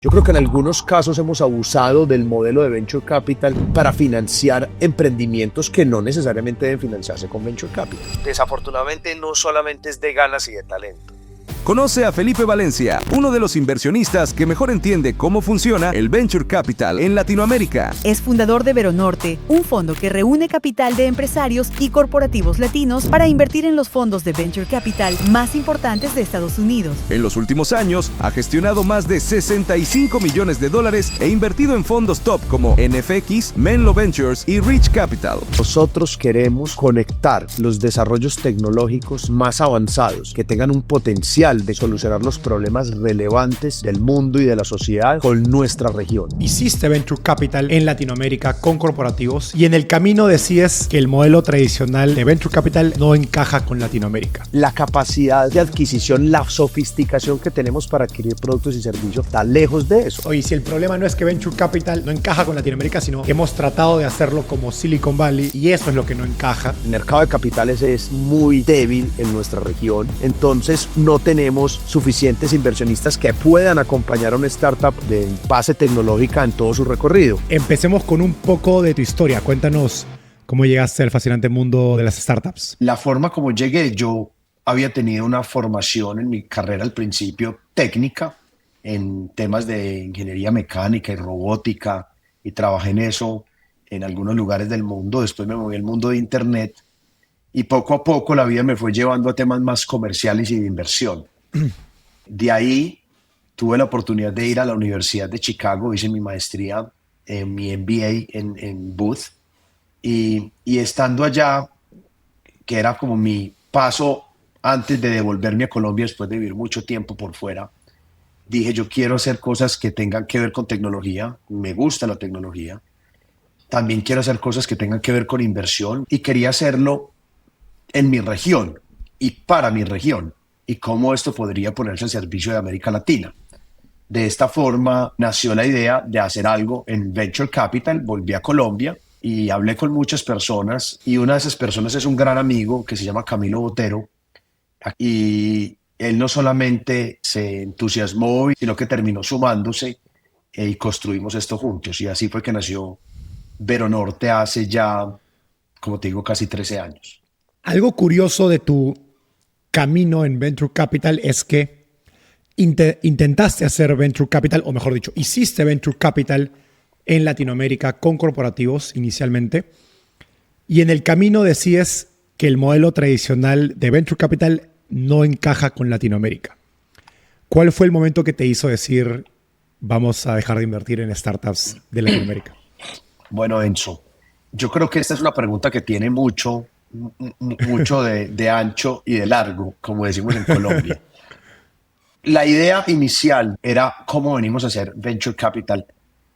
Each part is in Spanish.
Yo creo que en algunos casos hemos abusado del modelo de Venture Capital para financiar emprendimientos que no necesariamente deben financiarse con Venture Capital. Desafortunadamente no solamente es de ganas y de talento. Conoce a Felipe Valencia, uno de los inversionistas que mejor entiende cómo funciona el Venture Capital en Latinoamérica. Es fundador de Veronorte, un fondo que reúne capital de empresarios y corporativos latinos para invertir en los fondos de Venture Capital más importantes de Estados Unidos. En los últimos años, ha gestionado más de $65 millones e invertido en fondos top como NFX, Menlo Ventures y Rich Capital. Nosotros queremos conectar los desarrollos tecnológicos más avanzados, que tengan un potencial de solucionar los problemas relevantes del mundo y de la sociedad con nuestra región. Hiciste Venture Capital en Latinoamérica con corporativos y en el camino decías que el modelo tradicional de Venture Capital no encaja con Latinoamérica. La capacidad de adquisición, la sofisticación que tenemos para adquirir productos y servicios está lejos de eso. Oye, si el problema no es que Venture Capital no encaja con Latinoamérica, sino que hemos tratado de hacerlo como Silicon Valley y eso es lo que no encaja. El mercado de capitales es muy débil en nuestra región, entonces no tenemos suficientes inversionistas que puedan acompañar a una startup de base tecnológica en todo su recorrido. Empecemos con un poco de tu historia. Cuéntanos cómo llegaste al fascinante mundo de las startups. La forma como llegué, yo había tenido una formación en mi carrera al principio técnica en temas de ingeniería mecánica y robótica y trabajé en eso en algunos lugares del mundo. Después me moví al mundo de internet y poco a poco la vida me fue llevando a temas más comerciales y de inversión. De ahí tuve la oportunidad de ir a la Universidad de Chicago, hice mi maestría, mi MBA en Booth y estando allá, que era como mi paso antes de devolverme a Colombia después de vivir mucho tiempo por fuera, dije yo quiero hacer cosas que tengan que ver con tecnología, me gusta la tecnología, también quiero hacer cosas que tengan que ver con inversión y quería hacerlo en mi región y para mi región y cómo esto podría ponerse al servicio de América Latina. De esta forma nació la idea de hacer algo en Venture Capital, volví a Colombia y hablé con muchas personas y una de esas personas es un gran amigo que se llama Camilo Botero y él no solamente se entusiasmó, sino que terminó sumándose y construimos esto juntos y así fue que nació Veronorte hace ya, como te digo, casi 13 años. Algo curioso de tu camino en Venture Capital es que intentaste hacer Venture Capital, o mejor dicho, hiciste Venture Capital en Latinoamérica con corporativos inicialmente, y en el camino decías que el modelo tradicional de Venture Capital no encaja con Latinoamérica. ¿Cuál fue el momento que te hizo decir vamos a dejar de invertir en startups de Latinoamérica? Bueno, Enzo, yo creo que esta es una pregunta que tiene mucho de ancho y de largo, como decimos en Colombia. La idea inicial era cómo venimos a hacer Venture Capital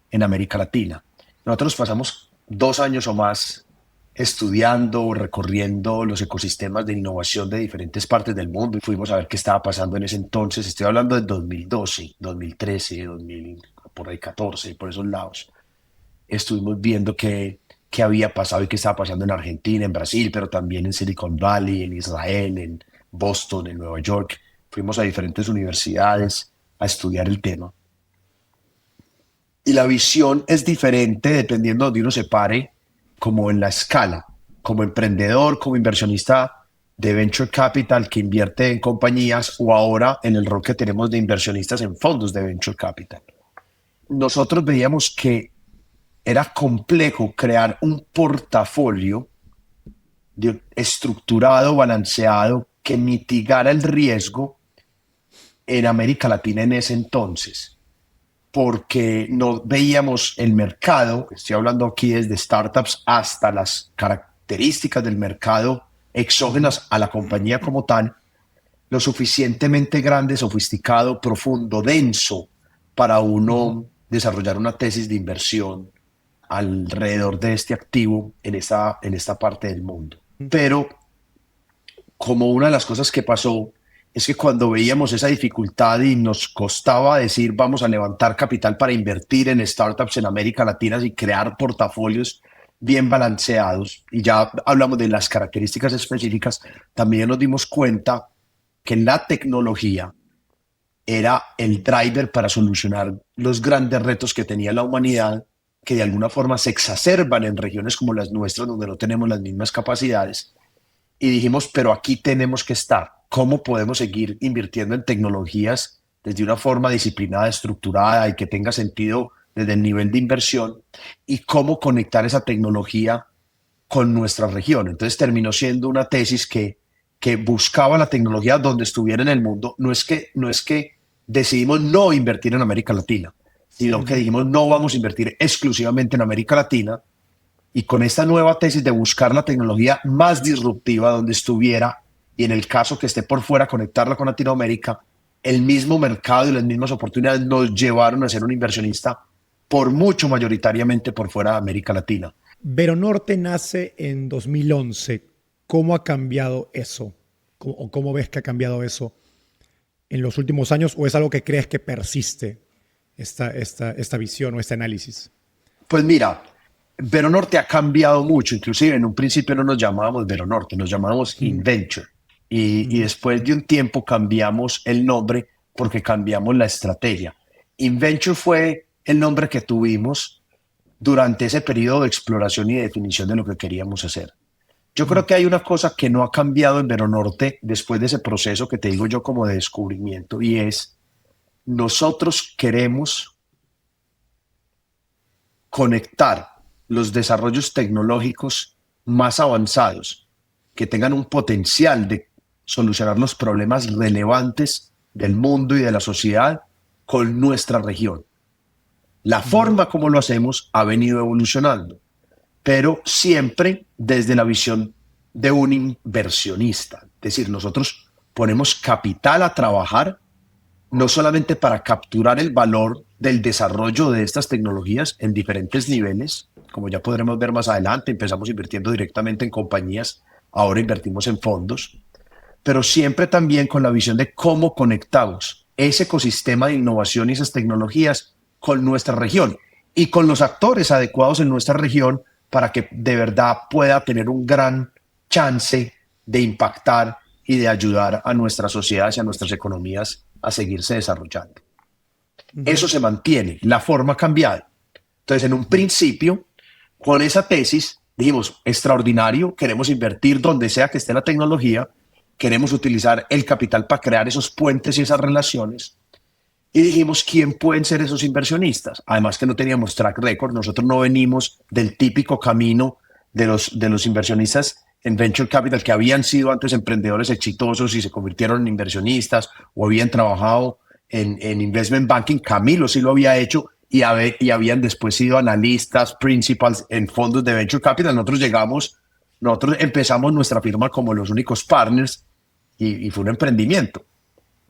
en América Latina. Nosotros pasamos 2 años o más estudiando, recorriendo los ecosistemas de innovación de diferentes partes del mundo y fuimos a ver qué estaba pasando en ese entonces. Estoy hablando de 2012, 2013, 2000, por ahí 14, por esos lados. Estuvimos viendo qué había pasado y qué estaba pasando en Argentina, en Brasil, pero también en Silicon Valley, en Israel, en Boston, en Nueva York. Fuimos a diferentes universidades a estudiar el tema. Y la visión es diferente dependiendo de donde uno se pare, como en la escala, como emprendedor, como inversionista de Venture Capital que invierte en compañías o ahora en el rol que tenemos de inversionistas en fondos de Venture Capital. Nosotros veíamos que era complejo crear un portafolio estructurado, balanceado, que mitigara el riesgo en América Latina en ese entonces, porque no veíamos el mercado, estoy hablando aquí desde startups hasta las características del mercado exógenas a la compañía como tal, lo suficientemente grande, sofisticado, profundo, denso para uno desarrollar una tesis de inversión alrededor de este activo en esta parte del mundo. Pero como una de las cosas que pasó es que cuando veíamos esa dificultad y nos costaba decir vamos a levantar capital para invertir en startups en América Latina y crear portafolios bien balanceados, y ya hablamos de las características específicas, también nos dimos cuenta que la tecnología era el driver para solucionar los grandes retos que tenía la humanidad, que de alguna forma se exacerban en regiones como las nuestras, donde no tenemos las mismas capacidades. Y dijimos, pero aquí tenemos que estar. ¿Cómo podemos seguir invirtiendo en tecnologías desde una forma disciplinada, estructurada y que tenga sentido desde el nivel de inversión? ¿Y cómo conectar esa tecnología con nuestra región? Entonces terminó siendo una tesis que buscaba la tecnología donde estuviera en el mundo. No es que decidimos no invertir en América Latina, sino que dijimos no vamos a invertir exclusivamente en América Latina, y con esta nueva tesis de buscar la tecnología más disruptiva donde estuviera, y en el caso que esté por fuera, conectarla con Latinoamérica, el mismo mercado y las mismas oportunidades nos llevaron a ser un inversionista por mucho mayoritariamente por fuera de América Latina. Veronorte nace en 2011. ¿Cómo ha cambiado eso? ¿O cómo ves que ha cambiado eso en los últimos años? ¿O es algo que crees que persiste, esta visión o este análisis? Pues mira, Veronorte ha cambiado mucho. Inclusive en un principio no nos llamábamos Veronorte, nos llamábamos Inventure. Y después de un tiempo cambiamos el nombre porque cambiamos la estrategia. Inventure fue el nombre que tuvimos durante ese periodo de exploración y definición de lo que queríamos hacer. Yo creo que hay una cosa que no ha cambiado en Veronorte después de ese proceso que te digo yo como de descubrimiento, y es nosotros queremos conectar los desarrollos tecnológicos más avanzados que tengan un potencial de solucionar los problemas relevantes del mundo y de la sociedad con nuestra región. La forma como lo hacemos ha venido evolucionando, pero siempre desde la visión de un inversionista. Es decir, nosotros ponemos capital a trabajar no solamente para capturar el valor del desarrollo de estas tecnologías en diferentes niveles, como ya podremos ver más adelante, empezamos invirtiendo directamente en compañías, ahora invertimos en fondos, pero siempre también con la visión de cómo conectamos ese ecosistema de innovación y esas tecnologías con nuestra región y con los actores adecuados en nuestra región para que de verdad pueda tener un gran chance de impactar y de ayudar a nuestras sociedades y a nuestras economías a seguirse desarrollando. Eso se mantiene, la forma ha cambiado. Entonces, en un principio, con esa tesis, dijimos, extraordinario, queremos invertir donde sea que esté la tecnología, queremos utilizar el capital para crear esos puentes y esas relaciones. Y dijimos, ¿quién pueden ser esos inversionistas? Además que no teníamos track record, nosotros no venimos del típico camino de los inversionistas en Venture Capital que habían sido antes emprendedores exitosos y se convirtieron en inversionistas o habían trabajado en Investment Banking. Camilo sí lo había hecho y habían después sido analistas, principals en fondos de Venture Capital. Nosotros empezamos nuestra firma como los únicos partners y fue un emprendimiento.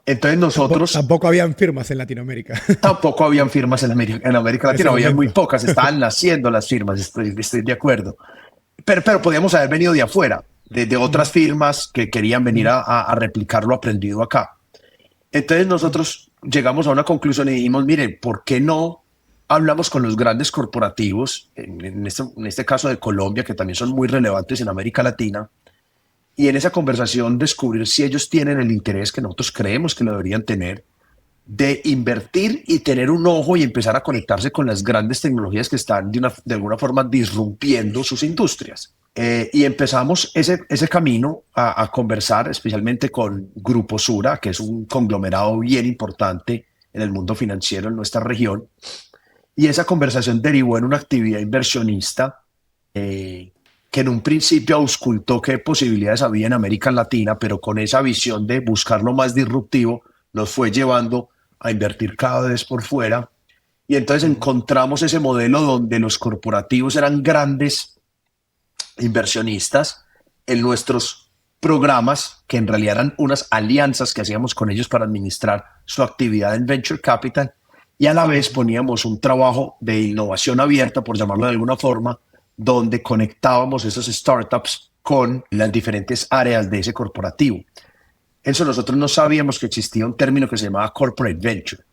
Entonces nosotros... Tampoco habían firmas en Latinoamérica. Tampoco habían firmas en América Latina, habían muy pocas, estaban naciendo las firmas, estoy de acuerdo. Pero podíamos haber venido de afuera, de otras firmas que querían venir a replicar lo aprendido acá. Entonces nosotros llegamos a una conclusión y dijimos, miren, ¿por qué no hablamos con los grandes corporativos, en este caso de Colombia, que también son muy relevantes en América Latina, y en esa conversación descubrir si ellos tienen el interés que nosotros creemos que lo deberían tener, de invertir y tener un ojo y empezar a conectarse con las grandes tecnologías que están de alguna forma disrumpiendo sus industrias. Y empezamos ese camino a conversar, especialmente con Grupo Sura, que es un conglomerado bien importante en el mundo financiero en nuestra región. Y esa conversación derivó en una actividad inversionista que en un principio auscultó qué posibilidades había en América Latina, pero con esa visión de buscar lo más disruptivo, nos fue llevando a invertir cada vez por fuera. Y entonces encontramos ese modelo donde los corporativos eran grandes inversionistas en nuestros programas, que en realidad eran unas alianzas que hacíamos con ellos para administrar su actividad en Venture Capital, y a la vez poníamos un trabajo de innovación abierta, por llamarlo de alguna forma, donde conectábamos esos startups con las diferentes áreas de ese corporativo. Eso nosotros no sabíamos que existía un término que se llamaba corporate venture.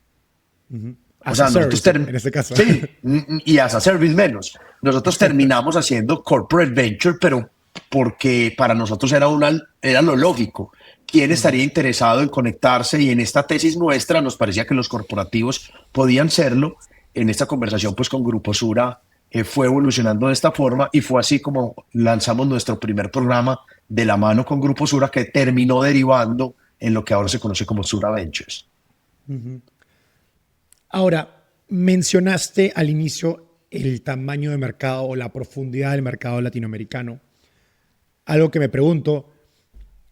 O sea, en este caso. Sí, y as a service menos. Nosotros terminamos haciendo corporate venture, pero porque para nosotros era lo lógico. ¿Quién estaría interesado en conectarse? Y en esta tesis nuestra nos parecía que los corporativos podían serlo. En esta conversación pues con Grupo Sura fue evolucionando de esta forma y fue así como lanzamos nuestro primer programa de la mano con Grupo Sura, que terminó derivando en lo que ahora se conoce como Sura Ventures. Ahora, mencionaste al inicio el tamaño de mercado o la profundidad del mercado latinoamericano. Algo que me pregunto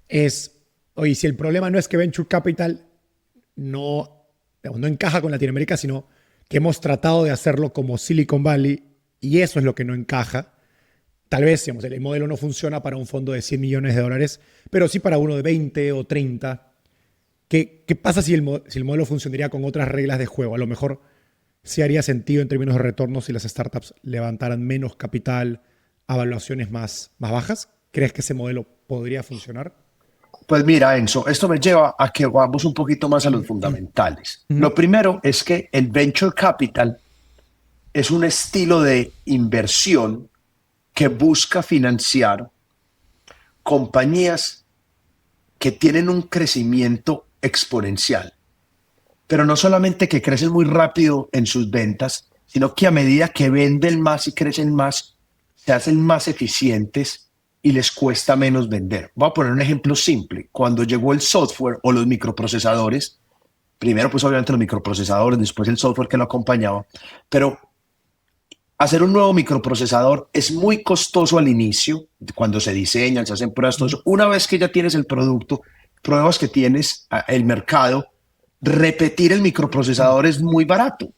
es, oye, si el problema no es que Venture Capital no encaja con Latinoamérica, sino que hemos tratado de hacerlo como Silicon Valley y eso es lo que no encaja. Tal vez, digamos, el modelo no funciona para un fondo de 100 millones de dólares, pero sí para uno de 20 o 30. ¿Qué pasa si el modelo funcionaría con otras reglas de juego? A lo mejor sí haría sentido en términos de retorno si las startups levantaran menos capital a evaluaciones más bajas. ¿Crees que ese modelo podría funcionar? Pues mira, Enzo, esto me lleva a que vamos un poquito más a los fundamentales. Lo primero es que el Venture Capital es un estilo de inversión que busca financiar compañías que tienen un crecimiento exponencial, pero no solamente que crecen muy rápido en sus ventas, sino que a medida que venden más y crecen más, se hacen más eficientes y les cuesta menos vender. Voy a poner un ejemplo simple. Cuando llegó el software o los microprocesadores, primero pues obviamente los microprocesadores, después el software que lo acompañaba, pero hacer un nuevo microprocesador es muy costoso al inicio, cuando se diseñan, se hacen pruebas, todo eso. Una vez que ya tienes el producto, pruebas que tienes el mercado, repetir el microprocesador es muy barato.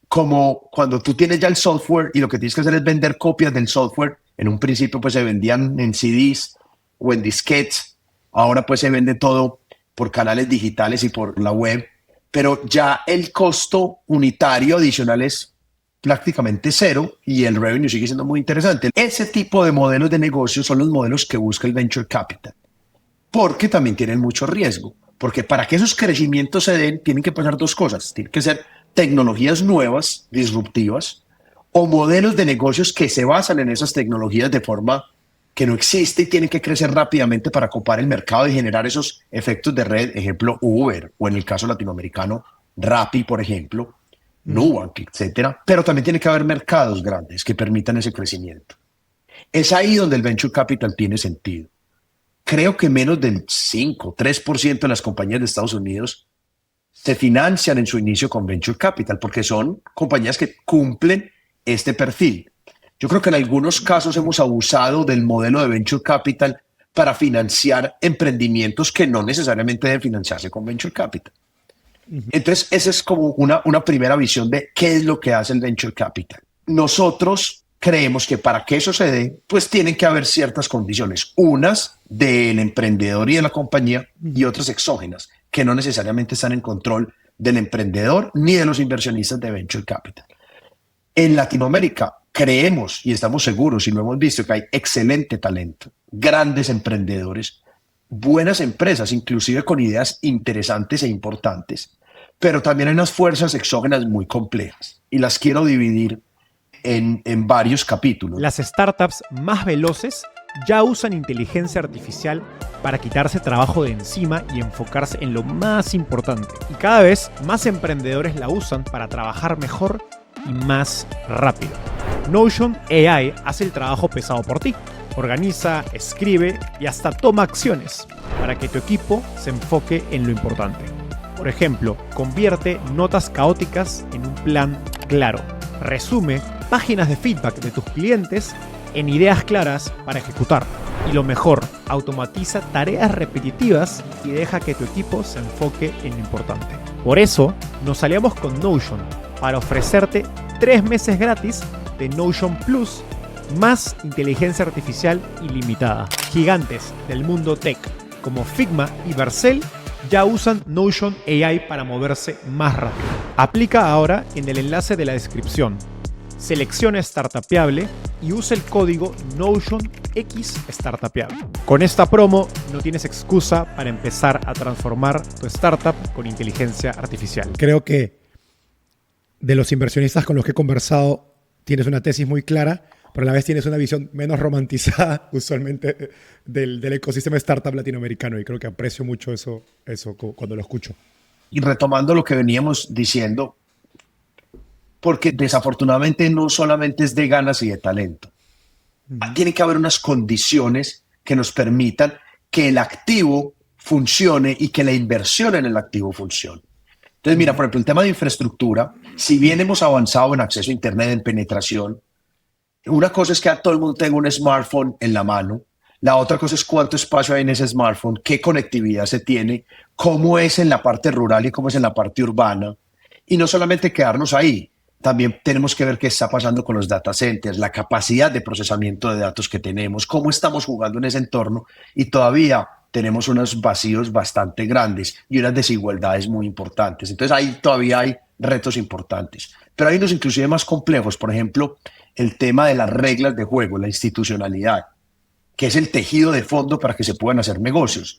Como cuando tú tienes ya el software y lo que tienes que hacer es vender copias del software. En un principio pues se vendían en CDs o en disquetes. Ahora pues se vende todo por canales digitales y por la web. Pero ya el costo unitario adicional es prácticamente cero y el revenue sigue siendo muy interesante. Ese tipo de modelos de negocio son los modelos que busca el Venture Capital, porque también tienen mucho riesgo. Porque para que esos crecimientos se den, tienen que pasar dos cosas. Tienen que ser tecnologías nuevas, disruptivas, o modelos de negocios que se basan en esas tecnologías de forma que no existe y tienen que crecer rápidamente para copar el mercado y generar esos efectos de red, ejemplo Uber, o en el caso latinoamericano Rappi, por ejemplo, Nubank, etcétera. Pero también tiene que haber mercados grandes que permitan ese crecimiento. Es ahí donde el Venture Capital tiene sentido. Creo que menos del 5, 3% de las compañías de Estados Unidos se financian en su inicio con Venture Capital porque son compañías que cumplen este perfil. Yo creo que en algunos casos hemos abusado del modelo de Venture Capital para financiar emprendimientos que no necesariamente deben financiarse con Venture Capital. Entonces, esa es como una primera visión de qué es lo que hace el Venture Capital. Nosotros creemos que para que eso se dé, pues tienen que haber ciertas condiciones, unas del emprendedor y de la compañía y otras exógenas, que no necesariamente están en control del emprendedor ni de los inversionistas de Venture Capital. En Latinoamérica creemos y estamos seguros y lo hemos visto que hay excelente talento, grandes emprendedores, buenas empresas, inclusive con ideas interesantes e importantes, pero también hay unas fuerzas exógenas muy complejas y las quiero dividir en varios capítulos. Las startups más veloces ya usan inteligencia artificial para quitarse trabajo de encima y enfocarse en lo más importante. Y cada vez más emprendedores la usan para trabajar mejor y más rápido. Notion AI hace el trabajo pesado por ti. Organiza, escribe y hasta toma acciones para que tu equipo se enfoque en lo importante. Por ejemplo, convierte notas caóticas en un plan claro. Resume páginas de feedback de tus clientes en ideas claras para ejecutar. Y lo mejor, automatiza tareas repetitivas y deja que tu equipo se enfoque en lo importante. Por eso, nos aliamos con Notion para ofrecerte 3 meses gratis de Notion Plus más inteligencia artificial ilimitada. Gigantes del mundo tech como Figma y Vercel ya usan Notion AI para moverse más rápido. Aplica ahora en el enlace de la descripción. Selecciona Startupeable y usa el código NotionXStartupeable. Con esta promo no tienes excusa para empezar a transformar tu startup con inteligencia artificial. Creo que de los inversionistas con los que he conversado tienes una tesis muy clara, pero a la vez tienes una visión menos romantizada usualmente del ecosistema startup latinoamericano y creo que aprecio mucho eso cuando lo escucho. Y retomando lo que veníamos diciendo, porque desafortunadamente no solamente es de ganas y de talento. Tiene que haber unas condiciones que nos permitan que el activo funcione y que la inversión en el activo funcione. Entonces, mira, por ejemplo, el tema de infraestructura, si bien hemos avanzado en acceso a Internet, en penetración, una cosa es que todo el mundo tenga un smartphone en la mano, la otra cosa es cuánto espacio hay en ese smartphone, qué conectividad se tiene, cómo es en la parte rural y cómo es en la parte urbana. Y no solamente quedarnos ahí, también tenemos que ver qué está pasando con los data centers, la capacidad de procesamiento de datos que tenemos, cómo estamos jugando en ese entorno y todavía tenemos unos vacíos bastante grandes y unas desigualdades muy importantes. Entonces ahí todavía hay retos importantes. Pero hay unos inclusive más complejos, por ejemplo, el tema de las reglas de juego, la institucionalidad, que es el tejido de fondo para que se puedan hacer negocios.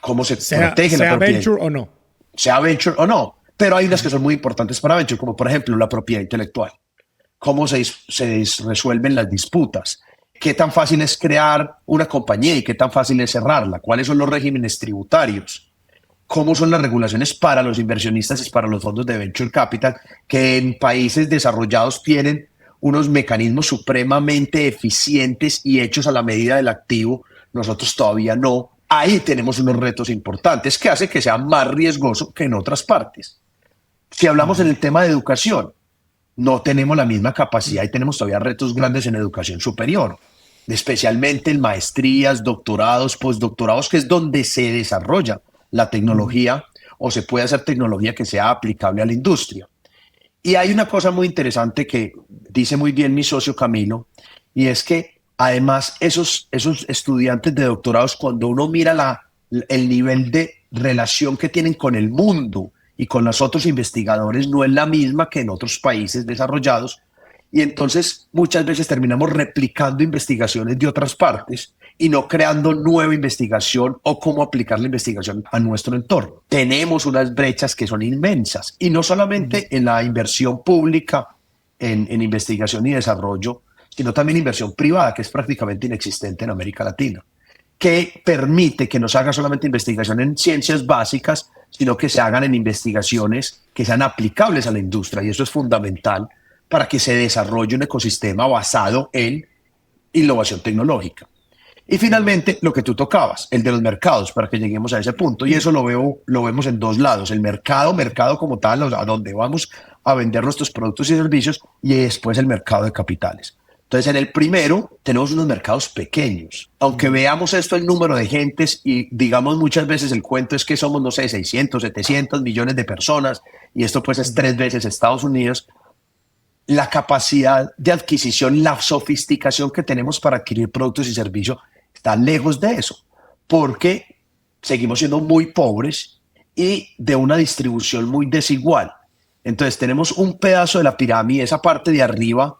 Cómo se protege la propiedad. Sea venture o no. Sea venture o no. Pero hay unas que son muy importantes para venture, como por ejemplo la propiedad intelectual. Cómo se resuelven las disputas. Qué tan fácil es crear una compañía y qué tan fácil es cerrarla. Cuáles son los regímenes tributarios. Cómo son las regulaciones para los inversionistas y para los fondos de venture capital, que en países desarrollados tienen unos mecanismos supremamente eficientes y hechos a la medida del activo. Nosotros todavía no. Ahí tenemos unos retos importantes que hace que sea más riesgoso que en otras partes. Si hablamos en el tema de educación, no tenemos la misma capacidad y tenemos todavía retos grandes en educación superior, especialmente en maestrías, doctorados, postdoctorados, que es donde se desarrolla la tecnología o se puede hacer tecnología que sea aplicable a la industria. Y hay una cosa muy interesante que dice muy bien mi socio Camilo, y es que además esos estudiantes de doctorados, cuando uno mira el nivel de relación que tienen con el mundo y con los otros investigadores, no es la misma que en otros países desarrollados. Y entonces muchas veces terminamos replicando investigaciones de otras partes y no creando nueva investigación o cómo aplicar la investigación a nuestro entorno. Tenemos unas brechas que son inmensas y no solamente en la inversión pública en investigación y desarrollo, sino también inversión privada, que es prácticamente inexistente en América Latina, que permite que no se haga solamente investigación en ciencias básicas, sino que se hagan en investigaciones que sean aplicables a la industria, y eso es fundamental para que se desarrolle un ecosistema basado en innovación tecnológica. Y finalmente, lo que tú tocabas, el de los mercados, para que lleguemos a ese punto, y eso lo vemos en dos lados, el mercado como tal, a donde vamos a vender nuestros productos y servicios, y después el mercado de capitales. Entonces, en el primero tenemos unos mercados pequeños. Aunque veamos esto, el número de gentes, y digamos muchas veces el cuento es que somos, no sé, 600, 700 millones de personas, y esto pues es 3 veces Estados Unidos, la capacidad de adquisición, la sofisticación que tenemos para adquirir productos y servicios está lejos de eso, porque seguimos siendo muy pobres y de una distribución muy desigual. Entonces tenemos un pedazo de la pirámide, esa parte de arriba,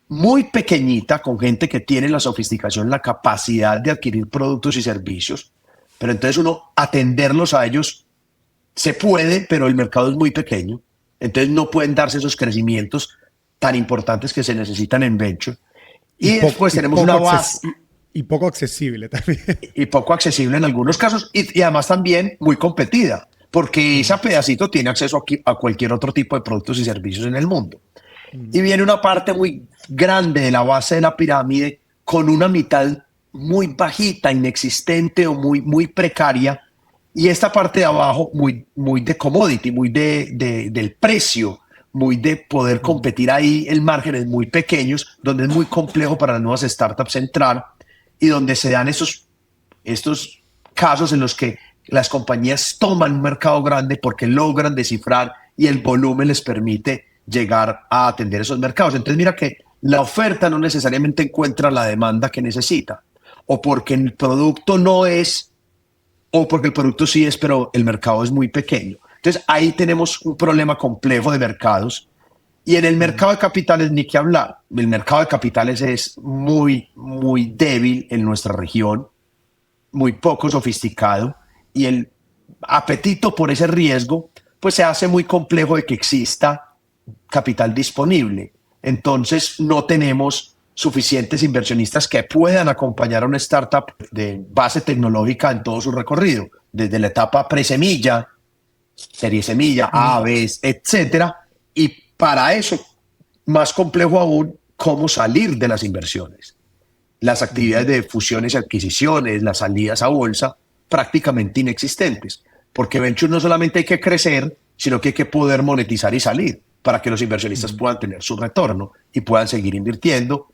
muy pequeñita, con gente que tiene la sofisticación, la capacidad de adquirir productos y servicios, pero entonces uno atenderlos a ellos se puede, pero el mercado es muy pequeño, entonces no pueden darse esos crecimientos tan importantes que se necesitan en venture. Y después tenemos una base. Y poco accesible también. Y poco accesible en algunos casos, y además también muy competida, porque ese pedacito tiene acceso a cualquier otro tipo de productos y servicios en el mundo. Y viene una parte muy grande de la base de la pirámide con una mitad muy bajita, inexistente o muy precaria, y esta parte de abajo muy de commodity, muy del precio, muy de poder competir ahí, el margen es muy pequeños, donde es muy complejo para las nuevas startups entrar y donde se dan estos casos en los que las compañías toman un mercado grande porque logran descifrar y el volumen les permite llegar a atender esos mercados. Entonces mira que la oferta no necesariamente encuentra la demanda que necesita, o porque el producto no es, o porque el producto sí es, pero el mercado es muy pequeño. Entonces ahí tenemos un problema complejo de mercados. Y en el mercado de capitales ni qué hablar. El mercado de capitales es muy débil en nuestra región, muy poco sofisticado, y el apetito por ese riesgo pues se hace muy complejo de que exista capital disponible. Entonces no tenemos suficientes inversionistas que puedan acompañar a una startup de base tecnológica en todo su recorrido, desde la etapa pre-semilla, serie semilla, A, B, etcétera. Y para eso, más complejo aún, cómo salir de las inversiones. Las actividades de fusiones y adquisiciones, las salidas a bolsa, prácticamente inexistentes. Porque Venture no solamente hay que crecer, sino que hay que poder monetizar y salir para que los inversionistas puedan tener su retorno y puedan seguir invirtiendo.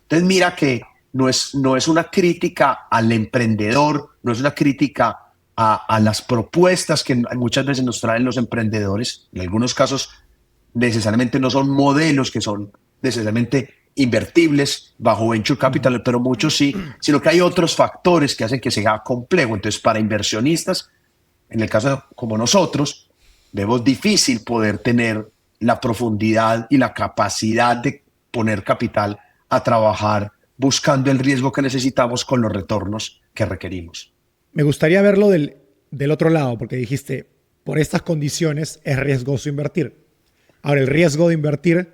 Entonces mira que no es una crítica al emprendedor, no es una crítica a las propuestas que muchas veces nos traen los emprendedores. En algunos casos necesariamente no son modelos que son necesariamente invertibles bajo Venture Capital, pero muchos sí, sino que hay otros factores que hacen que sea complejo. Entonces para inversionistas, en el caso como nosotros, vemos difícil poder tener la profundidad y la capacidad de poner capital a trabajar buscando el riesgo que necesitamos con los retornos que requerimos. Me gustaría verlo del otro lado, porque dijiste, por estas condiciones es riesgoso invertir. Ahora, el riesgo de invertir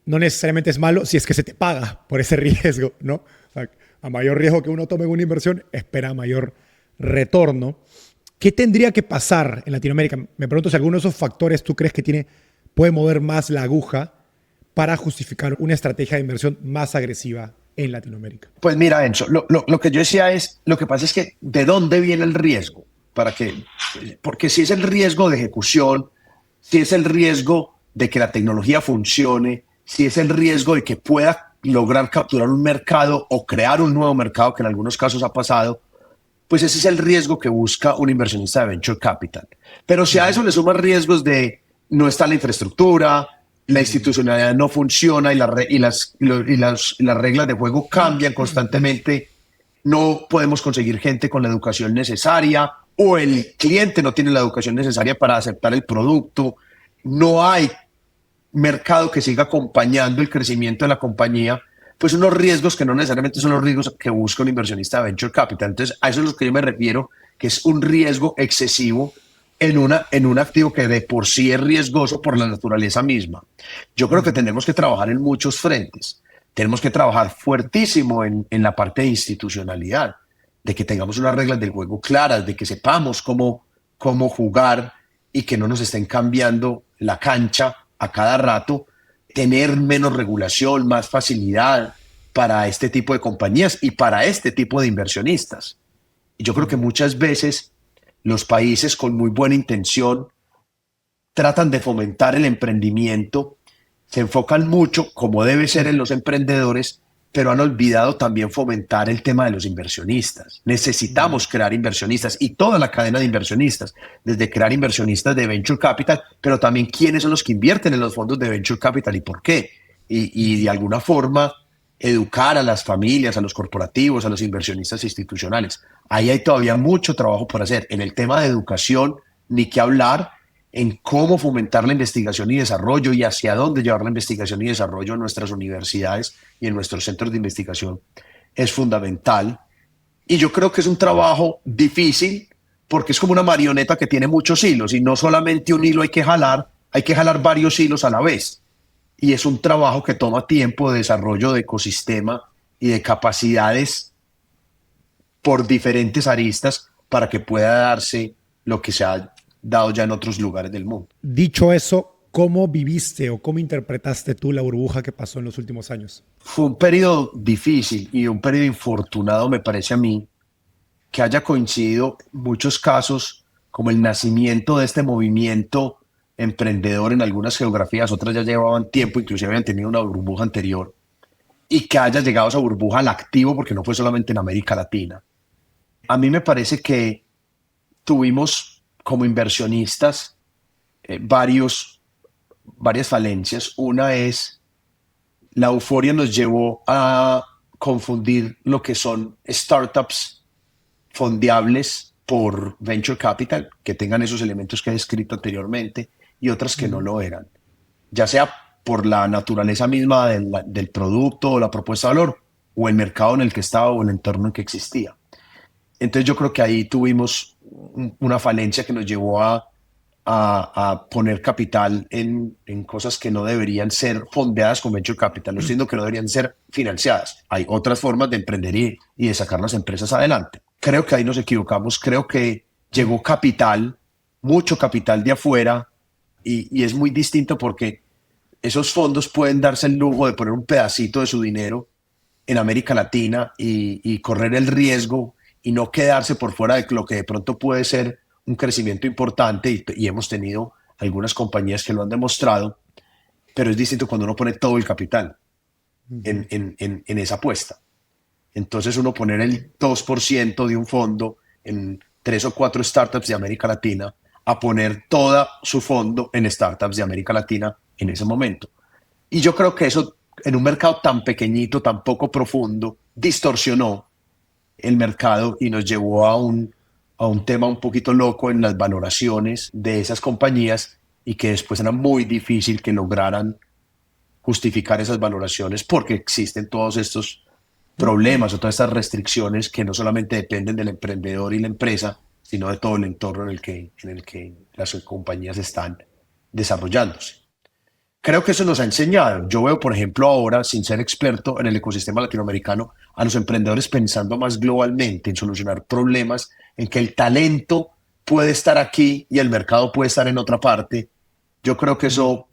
no necesariamente es malo si es que se te paga por ese riesgo, ¿no? O sea, a mayor riesgo que uno tome en una inversión, espera mayor retorno. ¿Qué tendría que pasar en Latinoamérica? Me pregunto si alguno de esos factores tú crees que puede mover más la aguja para justificar una estrategia de inversión más agresiva en Latinoamérica. Pues mira, Enzo, lo que yo decía es, lo que pasa es que ¿de dónde viene el riesgo? Porque si es el riesgo de ejecución, si es el riesgo de que la tecnología funcione, si es el riesgo de que pueda lograr capturar un mercado o crear un nuevo mercado, que en algunos casos ha pasado, pues ese es el riesgo que busca un inversionista de Venture Capital. Pero si a eso le suman riesgos de no está la infraestructura, la institucionalidad no funciona y las reglas de juego cambian constantemente, no podemos conseguir gente con la educación necesaria o el cliente no tiene la educación necesaria para aceptar el producto, no hay mercado que siga acompañando el crecimiento de la compañía, pues unos riesgos que no necesariamente son los riesgos que busca un inversionista de Venture Capital. Entonces, a eso es lo que yo me refiero, que es un riesgo excesivo en un activo que de por sí es riesgoso por la naturaleza misma. Yo creo que tenemos que trabajar en muchos frentes. Tenemos que trabajar fuertísimo en la parte de institucionalidad, de que tengamos unas reglas del juego claras, de que sepamos cómo jugar y que no nos estén cambiando la cancha a cada rato, tener menos regulación, más facilidad para este tipo de compañías y para este tipo de inversionistas. Y yo creo que muchas veces los países con muy buena intención tratan de fomentar el emprendimiento, se enfocan mucho, como debe ser en los emprendedores, pero han olvidado también fomentar el tema de los inversionistas. Necesitamos crear inversionistas y toda la cadena de inversionistas, desde crear inversionistas de Venture Capital, pero también quiénes son los que invierten en los fondos de Venture Capital y por qué. Y de alguna forma educar a las familias, a los corporativos, a los inversionistas institucionales. Ahí hay todavía mucho trabajo por hacer. En el tema de educación, ni que hablar, en cómo fomentar la investigación y desarrollo y hacia dónde llevar la investigación y desarrollo en nuestras universidades y en nuestros centros de investigación es fundamental. Y yo creo que es un trabajo difícil porque es como una marioneta que tiene muchos hilos y no solamente un hilo hay que jalar varios hilos a la vez. Y es un trabajo que toma tiempo de desarrollo de ecosistema y de capacidades por diferentes aristas para que pueda darse lo que se ha dado ya en otros lugares del mundo. Dicho eso, ¿cómo viviste o cómo interpretaste tú la burbuja que pasó en los últimos años? Fue un periodo difícil y un periodo infortunado, me parece a mí, que haya coincidido en muchos casos como el nacimiento de este movimiento emprendedor en algunas geografías, otras ya llevaban tiempo, inclusive habían tenido una burbuja anterior, y que haya llegado esa burbuja al activo, porque no fue solamente en América Latina. A mí me parece que tuvimos como inversionistas varias falencias. Una es la euforia nos llevó a confundir lo que son startups fondeables por venture capital, que tengan esos elementos que he descrito anteriormente, y otras que no lo eran, ya sea por la naturaleza misma del producto o la propuesta de valor, o el mercado en el que estaba o el entorno en que existía. Entonces yo creo que ahí tuvimos una falencia que nos llevó a a poner capital en cosas que no deberían ser fondeadas con venture capital. No estoy diciendo que no deberían ser financiadas. Hay otras formas de emprender y de sacar las empresas adelante. Creo que ahí nos equivocamos. Creo que llegó capital, mucho capital de afuera, y es muy distinto porque esos fondos pueden darse el lujo de poner un pedacito de su dinero en América Latina y correr el riesgo y no quedarse por fuera de lo que de pronto puede ser un crecimiento importante, y hemos tenido algunas compañías que lo han demostrado, pero es distinto cuando uno pone todo el capital en esa apuesta. Entonces uno poner el 2% de un fondo en 3 o 4 startups de América Latina a poner todo su fondo en startups de América Latina en ese momento. Y yo creo que eso, en un mercado tan pequeñito, tan poco profundo, distorsionó el mercado y nos llevó a un tema un poquito loco en las valoraciones de esas compañías, y que después era muy difícil que lograran justificar esas valoraciones porque existen todos estos problemas o todas estas restricciones que no solamente dependen del emprendedor y la empresa, sino de todo el entorno en el que las compañías están desarrollándose. Creo que eso nos ha enseñado. Yo veo, por ejemplo, ahora, sin ser experto en el ecosistema latinoamericano, a los emprendedores pensando más globalmente en solucionar problemas, en que el talento puede estar aquí y el mercado puede estar en otra parte. Yo creo que eso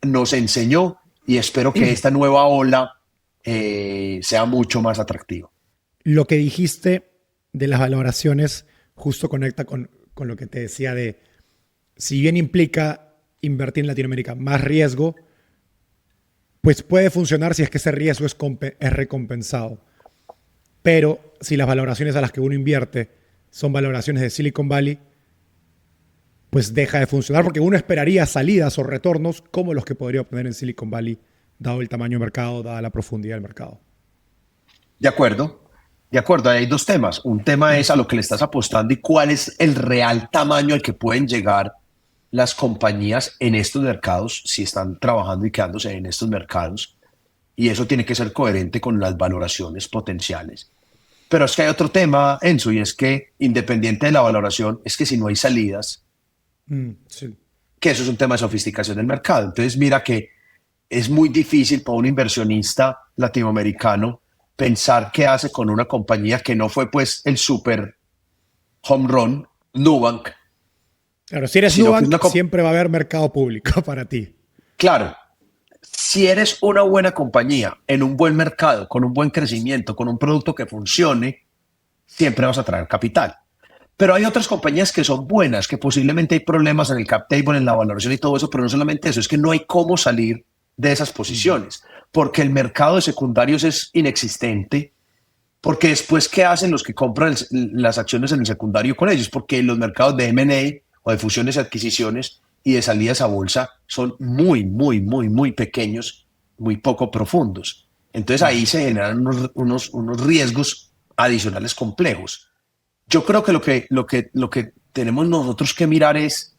nos enseñó, y espero que esta nueva ola sea mucho más atractiva. Lo que dijiste de las valoraciones justo conecta con lo que te decía de, si bien implica invertir en Latinoamérica más riesgo, pues puede funcionar si es que ese riesgo es recompensado. Pero si las valoraciones a las que uno invierte son valoraciones de Silicon Valley, pues deja de funcionar, porque uno esperaría salidas o retornos como los que podría obtener en Silicon Valley, dado el tamaño del mercado, dada la profundidad del mercado. De acuerdo. Hay dos temas. Un tema es a lo que le estás apostando y cuál es el real tamaño al que pueden llegar las compañías en estos mercados, si están trabajando y quedándose en estos mercados. Y eso tiene que ser coherente con las valoraciones potenciales. Pero es que hay otro tema, Enzo, y es que independiente de la valoración, es que si no hay salidas, Sí. que eso es un tema de sofisticación del mercado. Entonces mira que es muy difícil para un inversionista latinoamericano pensar qué hace con una compañía que no fue pues el super home run, Nubank. Claro, si eres Nubank, siempre va a haber mercado público para ti. Claro, si eres una buena compañía en un buen mercado, con un buen crecimiento, con un producto que funcione, siempre vas a traer capital. Pero hay otras compañías que son buenas, que posiblemente hay problemas en el cap table, en la valoración y todo eso, pero no solamente eso, es que no hay cómo salir de esas posiciones, porque el mercado de secundarios es inexistente, porque después, ¿qué hacen los que compran las acciones en el secundario con ellos? Porque los mercados de M&A o de fusiones y adquisiciones y de salidas a bolsa son muy, muy, muy, muy pequeños, muy poco profundos. Entonces ahí se generan unos riesgos adicionales complejos. Yo creo que lo que tenemos nosotros que mirar es,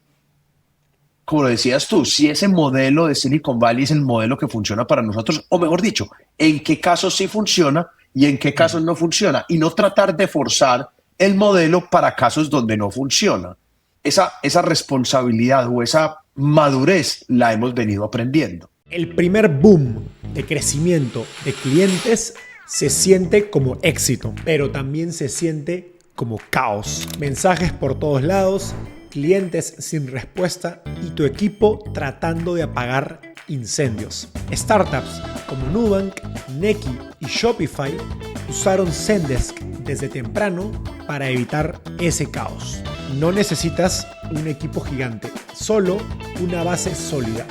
como lo decías tú, si ese modelo de Silicon Valley es el modelo que funciona para nosotros, o mejor dicho, en qué casos sí funciona y en qué casos no funciona, y no tratar de forzar el modelo para casos donde no funciona. Esa responsabilidad o esa madurez la hemos venido aprendiendo. El primer boom de crecimiento de clientes se siente como éxito, pero también se siente como caos. Mensajes por todos lados, clientes sin respuesta y tu equipo tratando de apagar incendios. Startups como Nubank, Nequi y Shopify usaron Zendesk desde temprano para evitar ese caos. No necesitas un equipo gigante, solo una base sólida.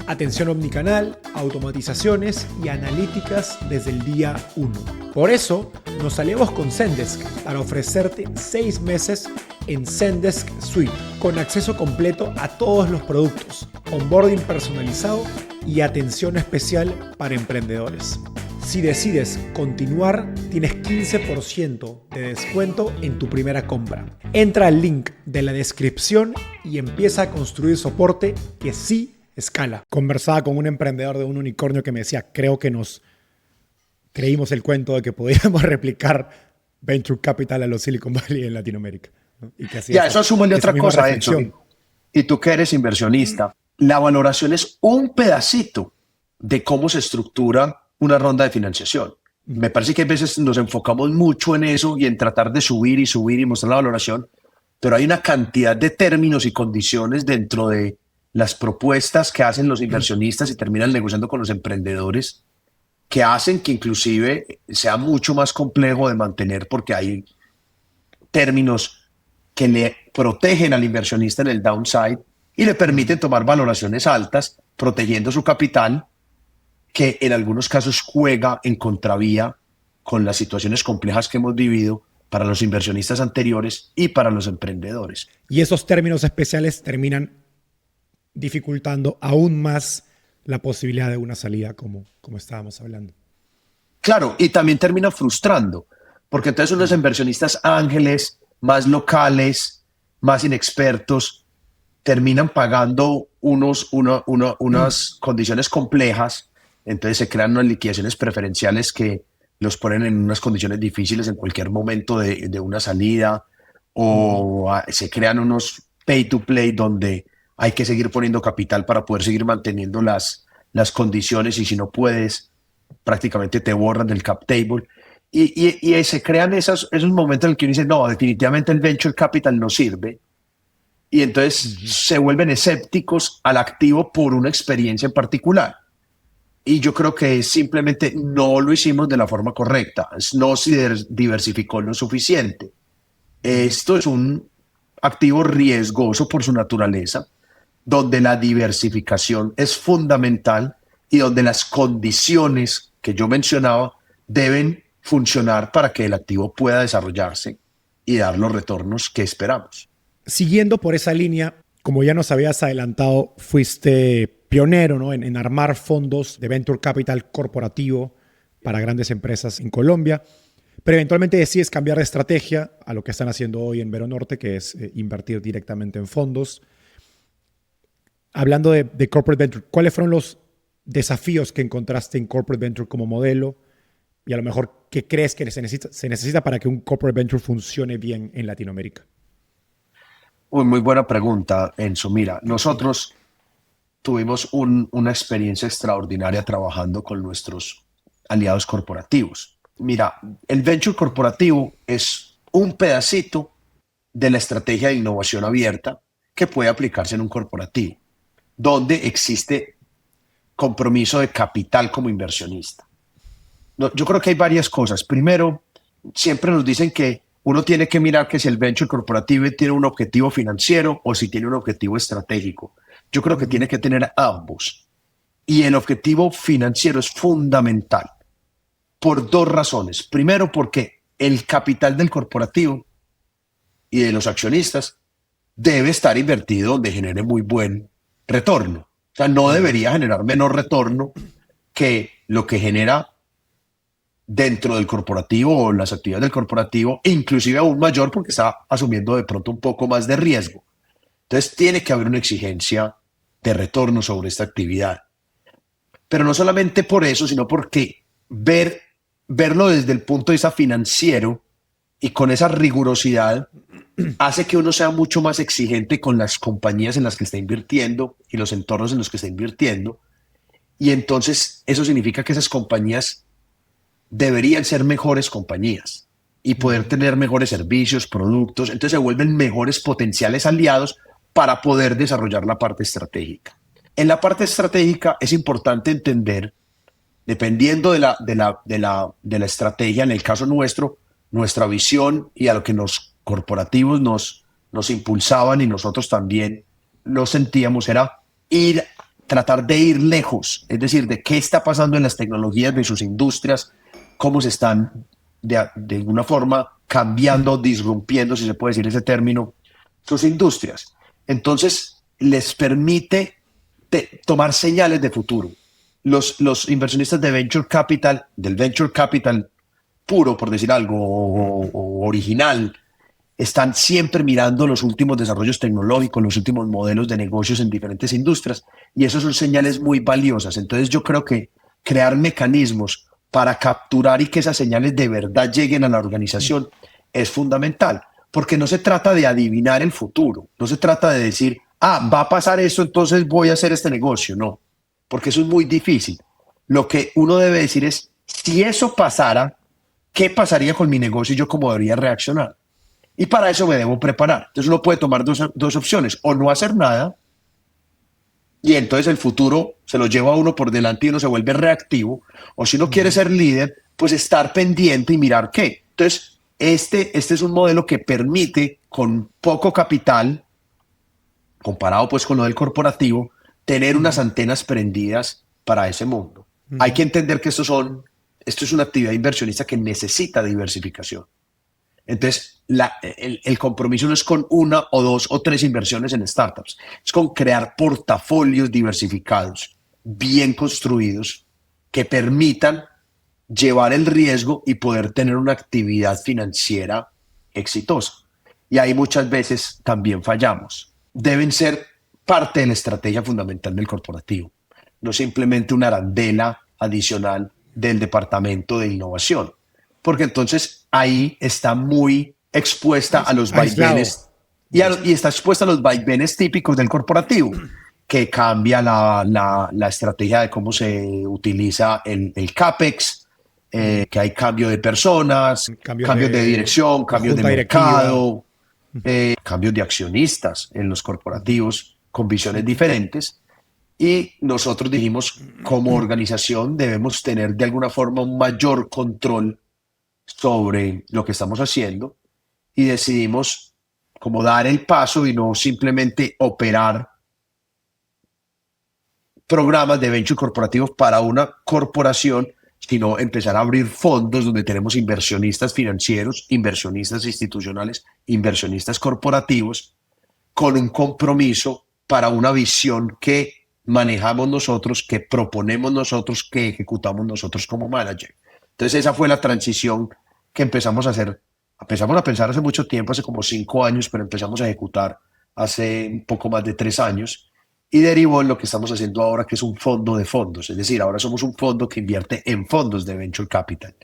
Atención omnicanal, automatizaciones y analíticas desde el día 1. Por eso, nos aliamos con Zendesk para ofrecerte 6 meses en Zendesk Suite, con acceso completo a todos los productos, onboarding personalizado y atención especial para emprendedores. Si decides continuar, tienes 15% de descuento en tu primera compra. Entra al link de la descripción y empieza a construir soporte que sí escala. Conversaba con un emprendedor de un unicornio que me decía, creo que nos creímos el cuento de que podíamos replicar Venture Capital a los Silicon Valley en Latinoamérica, ¿no? Y que eso súmale otra cosa, Enzo. y tú que eres inversionista, la valoración es un pedacito de cómo se estructura una ronda de financiación. Me parece que a veces nos enfocamos mucho en eso y en tratar de subir y mostrar la valoración, pero hay una cantidad de términos y condiciones dentro de las propuestas que hacen los inversionistas y terminan negociando con los emprendedores que hacen que inclusive sea mucho más complejo de mantener porque hay términos que le protegen al inversionista en el downside y le permiten tomar valoraciones altas, protegiendo su capital, que en algunos casos juega en contravía con las situaciones complejas que hemos vivido para los inversionistas anteriores y para los emprendedores. Y esos términos especiales terminan dificultando aún más la posibilidad de una salida como estábamos hablando. Claro, y también termina frustrando, porque entonces unos inversionistas ángeles, más locales, más inexpertos, terminan pagando unas condiciones complejas. Entonces se crean unas liquidaciones preferenciales que los ponen en unas condiciones difíciles en cualquier momento de una salida, o se crean unos pay to play donde hay que seguir poniendo capital para poder seguir manteniendo las condiciones, y si no puedes, prácticamente te borran del cap table. Y se crean esos momentos en los que uno dice, no, definitivamente el venture capital no sirve. Y entonces se vuelven escépticos al activo por una experiencia en particular. Y yo creo que simplemente no lo hicimos de la forma correcta, no se diversificó lo suficiente. Esto es un activo riesgoso por su naturaleza, donde la diversificación es fundamental y donde las condiciones que yo mencionaba deben funcionar para que el activo pueda desarrollarse y dar los retornos que esperamos. Siguiendo por esa línea, como ya nos habías adelantado, fuiste pionero, ¿no?, en armar fondos de venture capital corporativo para grandes empresas en Colombia, pero eventualmente decides cambiar de estrategia a lo que están haciendo hoy en Vero Norte, que es invertir directamente en fondos. Hablando de corporate venture, ¿cuáles fueron los desafíos que encontraste en corporate venture como modelo? Y a lo mejor, ¿qué crees que se necesita para que un corporate venture funcione bien en Latinoamérica? Muy buena pregunta, Enzo. Mira, nosotros tuvimos una experiencia extraordinaria trabajando con nuestros aliados corporativos. Mira, el venture corporativo es un pedacito de la estrategia de innovación abierta que puede aplicarse en un corporativo, donde existe compromiso de capital como inversionista. Yo creo que hay varias cosas. Primero, siempre nos dicen que uno tiene que mirar que si el venture corporativo tiene un objetivo financiero o si tiene un objetivo estratégico. Yo creo que tiene que tener ambos. Y el objetivo financiero es fundamental por dos razones. Primero, porque el capital del corporativo y de los accionistas debe estar invertido donde genere muy buen retorno. O sea, no debería generar menor retorno que lo que genera dentro del corporativo o las actividades del corporativo, inclusive aún mayor porque está asumiendo de pronto un poco más de riesgo. Entonces tiene que haber una exigencia de retorno sobre esta actividad. Pero no solamente por eso, sino porque verlo desde el punto de vista financiero y con esa rigurosidad hace que uno sea mucho más exigente con las compañías en las que está invirtiendo y los entornos en los que está invirtiendo. Y entonces eso significa que esas compañías deberían ser mejores compañías y poder tener mejores servicios, productos. Entonces se vuelven mejores potenciales aliados para poder desarrollar la parte estratégica. En la parte estratégica es importante entender, dependiendo de la estrategia, en el caso nuestro, nuestra visión y a lo que los corporativos nos impulsaban y nosotros también lo sentíamos, era tratar de ir lejos, es decir, de qué está pasando en las tecnologías de sus industrias, cómo se están de alguna forma cambiando, disrumpiendo, si se puede decir ese término, sus industrias. Entonces, les permite tomar señales de futuro. Los inversionistas de venture capital, del venture capital puro, por decir algo, o original, están siempre mirando los últimos desarrollos tecnológicos, los últimos modelos de negocios en diferentes industrias, y eso son señales muy valiosas. Entonces yo creo que crear mecanismos para capturar y que esas señales de verdad lleguen a la organización es fundamental, porque no se trata de adivinar el futuro, no se trata de decir, va a pasar esto, entonces voy a hacer este negocio. No, porque eso es muy difícil. Lo que uno debe decir es, si eso pasara, ¿qué pasaría con mi negocio y yo cómo debería reaccionar? Y para eso me debo preparar. Entonces uno puede tomar dos opciones, o no hacer nada, y entonces el futuro se lo lleva a uno por delante y uno se vuelve reactivo, o si uno quiere ser líder, pues estar pendiente y mirar qué. Entonces, este es un modelo que permite, con poco capital, comparado pues con lo del corporativo, tener unas antenas prendidas para ese mundo. Hay que entender que esto es una actividad inversionista que necesita diversificación. Entonces, el compromiso no es con una o dos o tres inversiones en startups, es con crear portafolios diversificados, bien construidos, que permitan llevar el riesgo y poder tener una actividad financiera exitosa. Y ahí muchas veces también fallamos. Deben ser parte de la estrategia fundamental del corporativo, no simplemente una arandela adicional del departamento de innovación, porque entonces ahí está muy expuesta a los vaivenes y está expuesta a los vaivenes típicos del corporativo, que cambia la estrategia de cómo se utiliza el CAPEX, que hay cambio de personas, cambios de dirección, cambios de mercado, cambios de accionistas en los corporativos con visiones diferentes. Y nosotros dijimos, como organización debemos tener de alguna forma un mayor control sobre lo que estamos haciendo, y decidimos como dar el paso y no simplemente operar programas de venture corporativos para una corporación, sino empezar a abrir fondos donde tenemos inversionistas financieros, inversionistas institucionales, inversionistas corporativos, con un compromiso para una visión que manejamos nosotros, que proponemos nosotros, que ejecutamos nosotros como manager. Entonces esa fue la transición que empezamos a hacer. Empezamos a pensar hace mucho tiempo, hace como 5 años, pero empezamos a ejecutar hace un poco más de 3 años, y derivó en lo que estamos haciendo ahora, que es un fondo de fondos. Es decir, ahora somos un fondo que invierte en fondos de venture capital,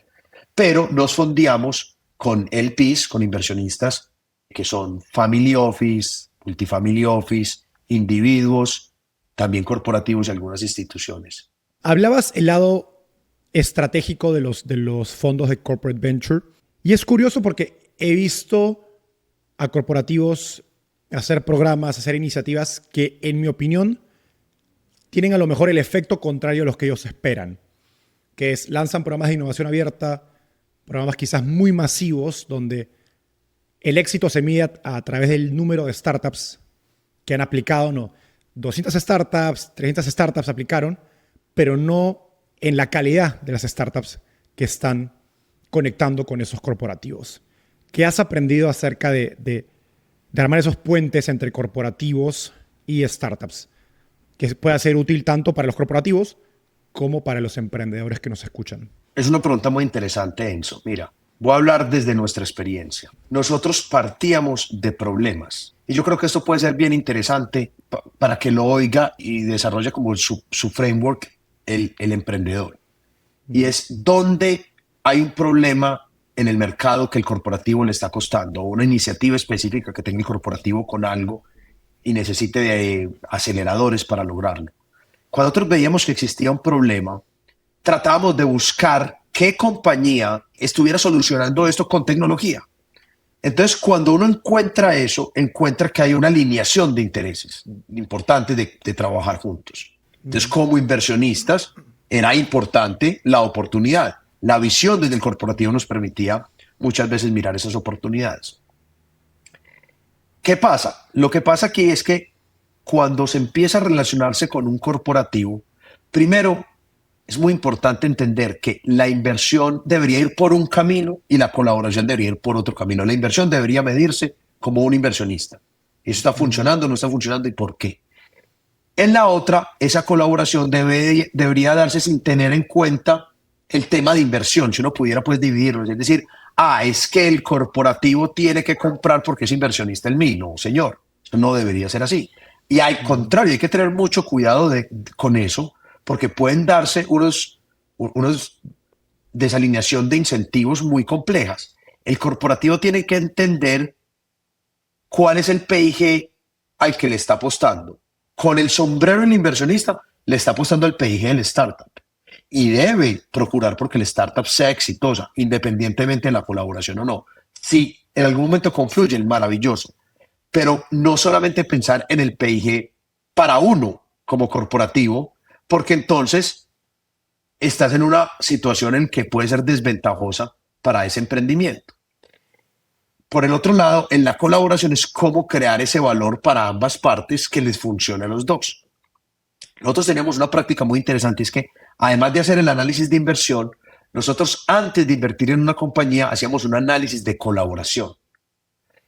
pero nos fondeamos con LPs, con inversionistas que son family office, multifamily office, individuos, también corporativos y algunas instituciones. Hablabas el lado estratégico de los fondos de corporate venture, y es curioso porque he visto a corporativos hacer programas, hacer iniciativas que, en mi opinión, tienen a lo mejor el efecto contrario a los que ellos esperan, que es lanzan programas de innovación abierta, programas quizás muy masivos, donde el éxito se mide a través del número de startups que han aplicado. No, 200 startups, 300 startups aplicaron, pero no en la calidad de las startups que están conectando con esos corporativos. ¿Qué has aprendido acerca de armar esos puentes entre corporativos y startups, que pueda ser útil tanto para los corporativos como para los emprendedores que nos escuchan? Es una pregunta muy interesante, Enzo. Mira, voy a hablar desde nuestra experiencia. Nosotros partíamos de problemas, y yo creo que esto puede ser bien interesante para que lo oiga y desarrolle como su framework el emprendedor. Y es donde hay un problema en el mercado que el corporativo le está costando, o una iniciativa específica que tenga el corporativo con algo y necesite de aceleradores para lograrlo. Cuando nosotros veíamos que existía un problema, tratábamos de buscar qué compañía estuviera solucionando esto con tecnología. Entonces, cuando uno encuentra eso, encuentra que hay una alineación de intereses importante de trabajar juntos. Entonces, como inversionistas, era importante la oportunidad. La visión desde el corporativo nos permitía muchas veces mirar esas oportunidades. ¿Qué pasa? Lo que pasa aquí es que cuando se empieza a relacionarse con un corporativo, primero es muy importante entender que la inversión debería ir por un camino y la colaboración debería ir por otro camino. La inversión debería medirse como un inversionista. ¿Eso está funcionando, no está funcionando y por qué? En la otra, esa colaboración debería darse sin tener en cuenta el tema de inversión, si uno pudiera pues dividirlo, es decir, es que el corporativo tiene que comprar porque es inversionista el mío. No, señor, eso no debería ser así. Y al contrario, hay que tener mucho cuidado con eso, porque pueden darse unos desalineación de incentivos muy complejas. El corporativo tiene que entender cuál es el PIG al que le está apostando. Con el sombrero del inversionista, le está apostando al PIG del startup. Y debe procurar porque la startup sea exitosa, independientemente de la colaboración o no. Si en algún momento confluyen, maravilloso. Pero no solamente pensar en el PIG para uno como corporativo, porque entonces estás en una situación en que puede ser desventajosa para ese emprendimiento. Por el otro lado, en la colaboración es cómo crear ese valor para ambas partes que les funcione a los dos. Nosotros tenemos una práctica muy interesante, es que además de hacer el análisis de inversión, nosotros antes de invertir en una compañía hacíamos un análisis de colaboración.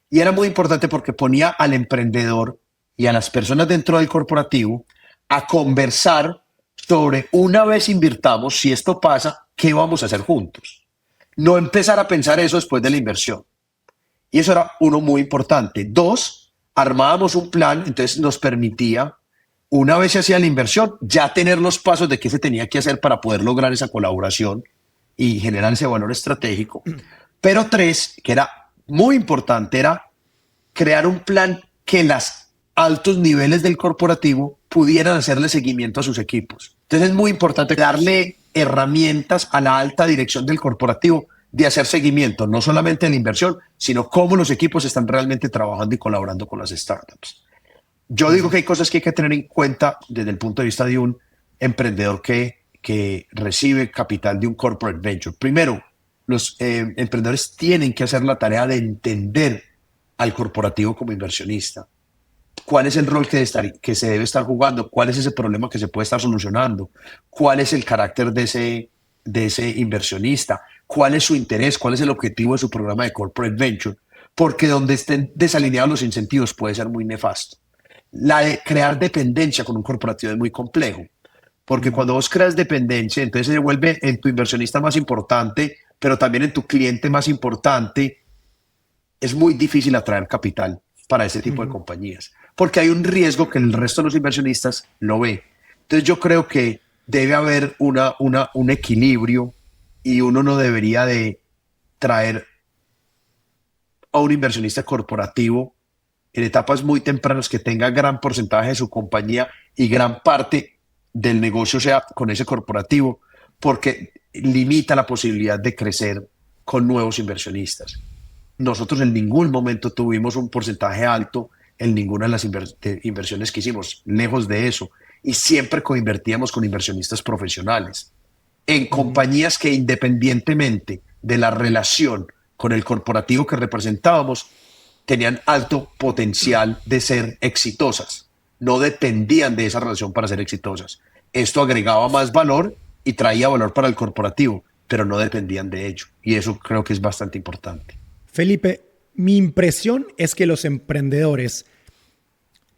Y era muy importante porque ponía al emprendedor y a las personas dentro del corporativo a conversar sobre, una vez invirtamos, si esto pasa, ¿qué vamos a hacer juntos? No empezar a pensar eso después de la inversión. Y eso era uno muy importante. Dos, armábamos un plan, entonces nos permitía, una vez se hacía la inversión, ya tener los pasos de qué se tenía que hacer para poder lograr esa colaboración y generar ese valor estratégico. Pero tres, que era muy importante, era crear un plan que los altos niveles del corporativo pudieran hacerle seguimiento a sus equipos. Entonces es muy importante darle herramientas a la alta dirección del corporativo de hacer seguimiento, no solamente de la inversión, sino cómo los equipos están realmente trabajando y colaborando con las startups. Yo digo que hay cosas que hay que tener en cuenta desde el punto de vista de un emprendedor que recibe capital de un corporate venture. Primero, los emprendedores tienen que hacer la tarea de entender al corporativo como inversionista. ¿Cuál es el rol que se debe estar jugando? ¿Cuál es ese problema que se puede estar solucionando? ¿Cuál es el carácter de ese inversionista? ¿Cuál es su interés? ¿Cuál es el objetivo de su programa de corporate venture? Porque donde estén desalineados los incentivos puede ser muy nefasto. La de crear dependencia con un corporativo es muy complejo, porque cuando vos creas dependencia, entonces se vuelve en tu inversionista más importante, pero también en tu cliente más importante. Es muy difícil atraer capital para ese tipo de compañías, porque hay un riesgo que el resto de los inversionistas lo ve. Entonces yo creo que debe haber un equilibrio y uno no debería de traer a un inversionista corporativo en etapas muy tempranas que tenga gran porcentaje de su compañía y gran parte del negocio sea con ese corporativo, porque limita la posibilidad de crecer con nuevos inversionistas. Nosotros en ningún momento tuvimos un porcentaje alto en ninguna de las inversiones que hicimos, lejos de eso, y siempre coinvertíamos con inversionistas profesionales en compañías que, independientemente de la relación con el corporativo que representábamos, tenían alto potencial de ser exitosas. No dependían de esa relación para ser exitosas. Esto agregaba más valor y traía valor para el corporativo, pero no dependían de ello. Y eso creo que es bastante importante. Felipe, mi impresión es que los emprendedores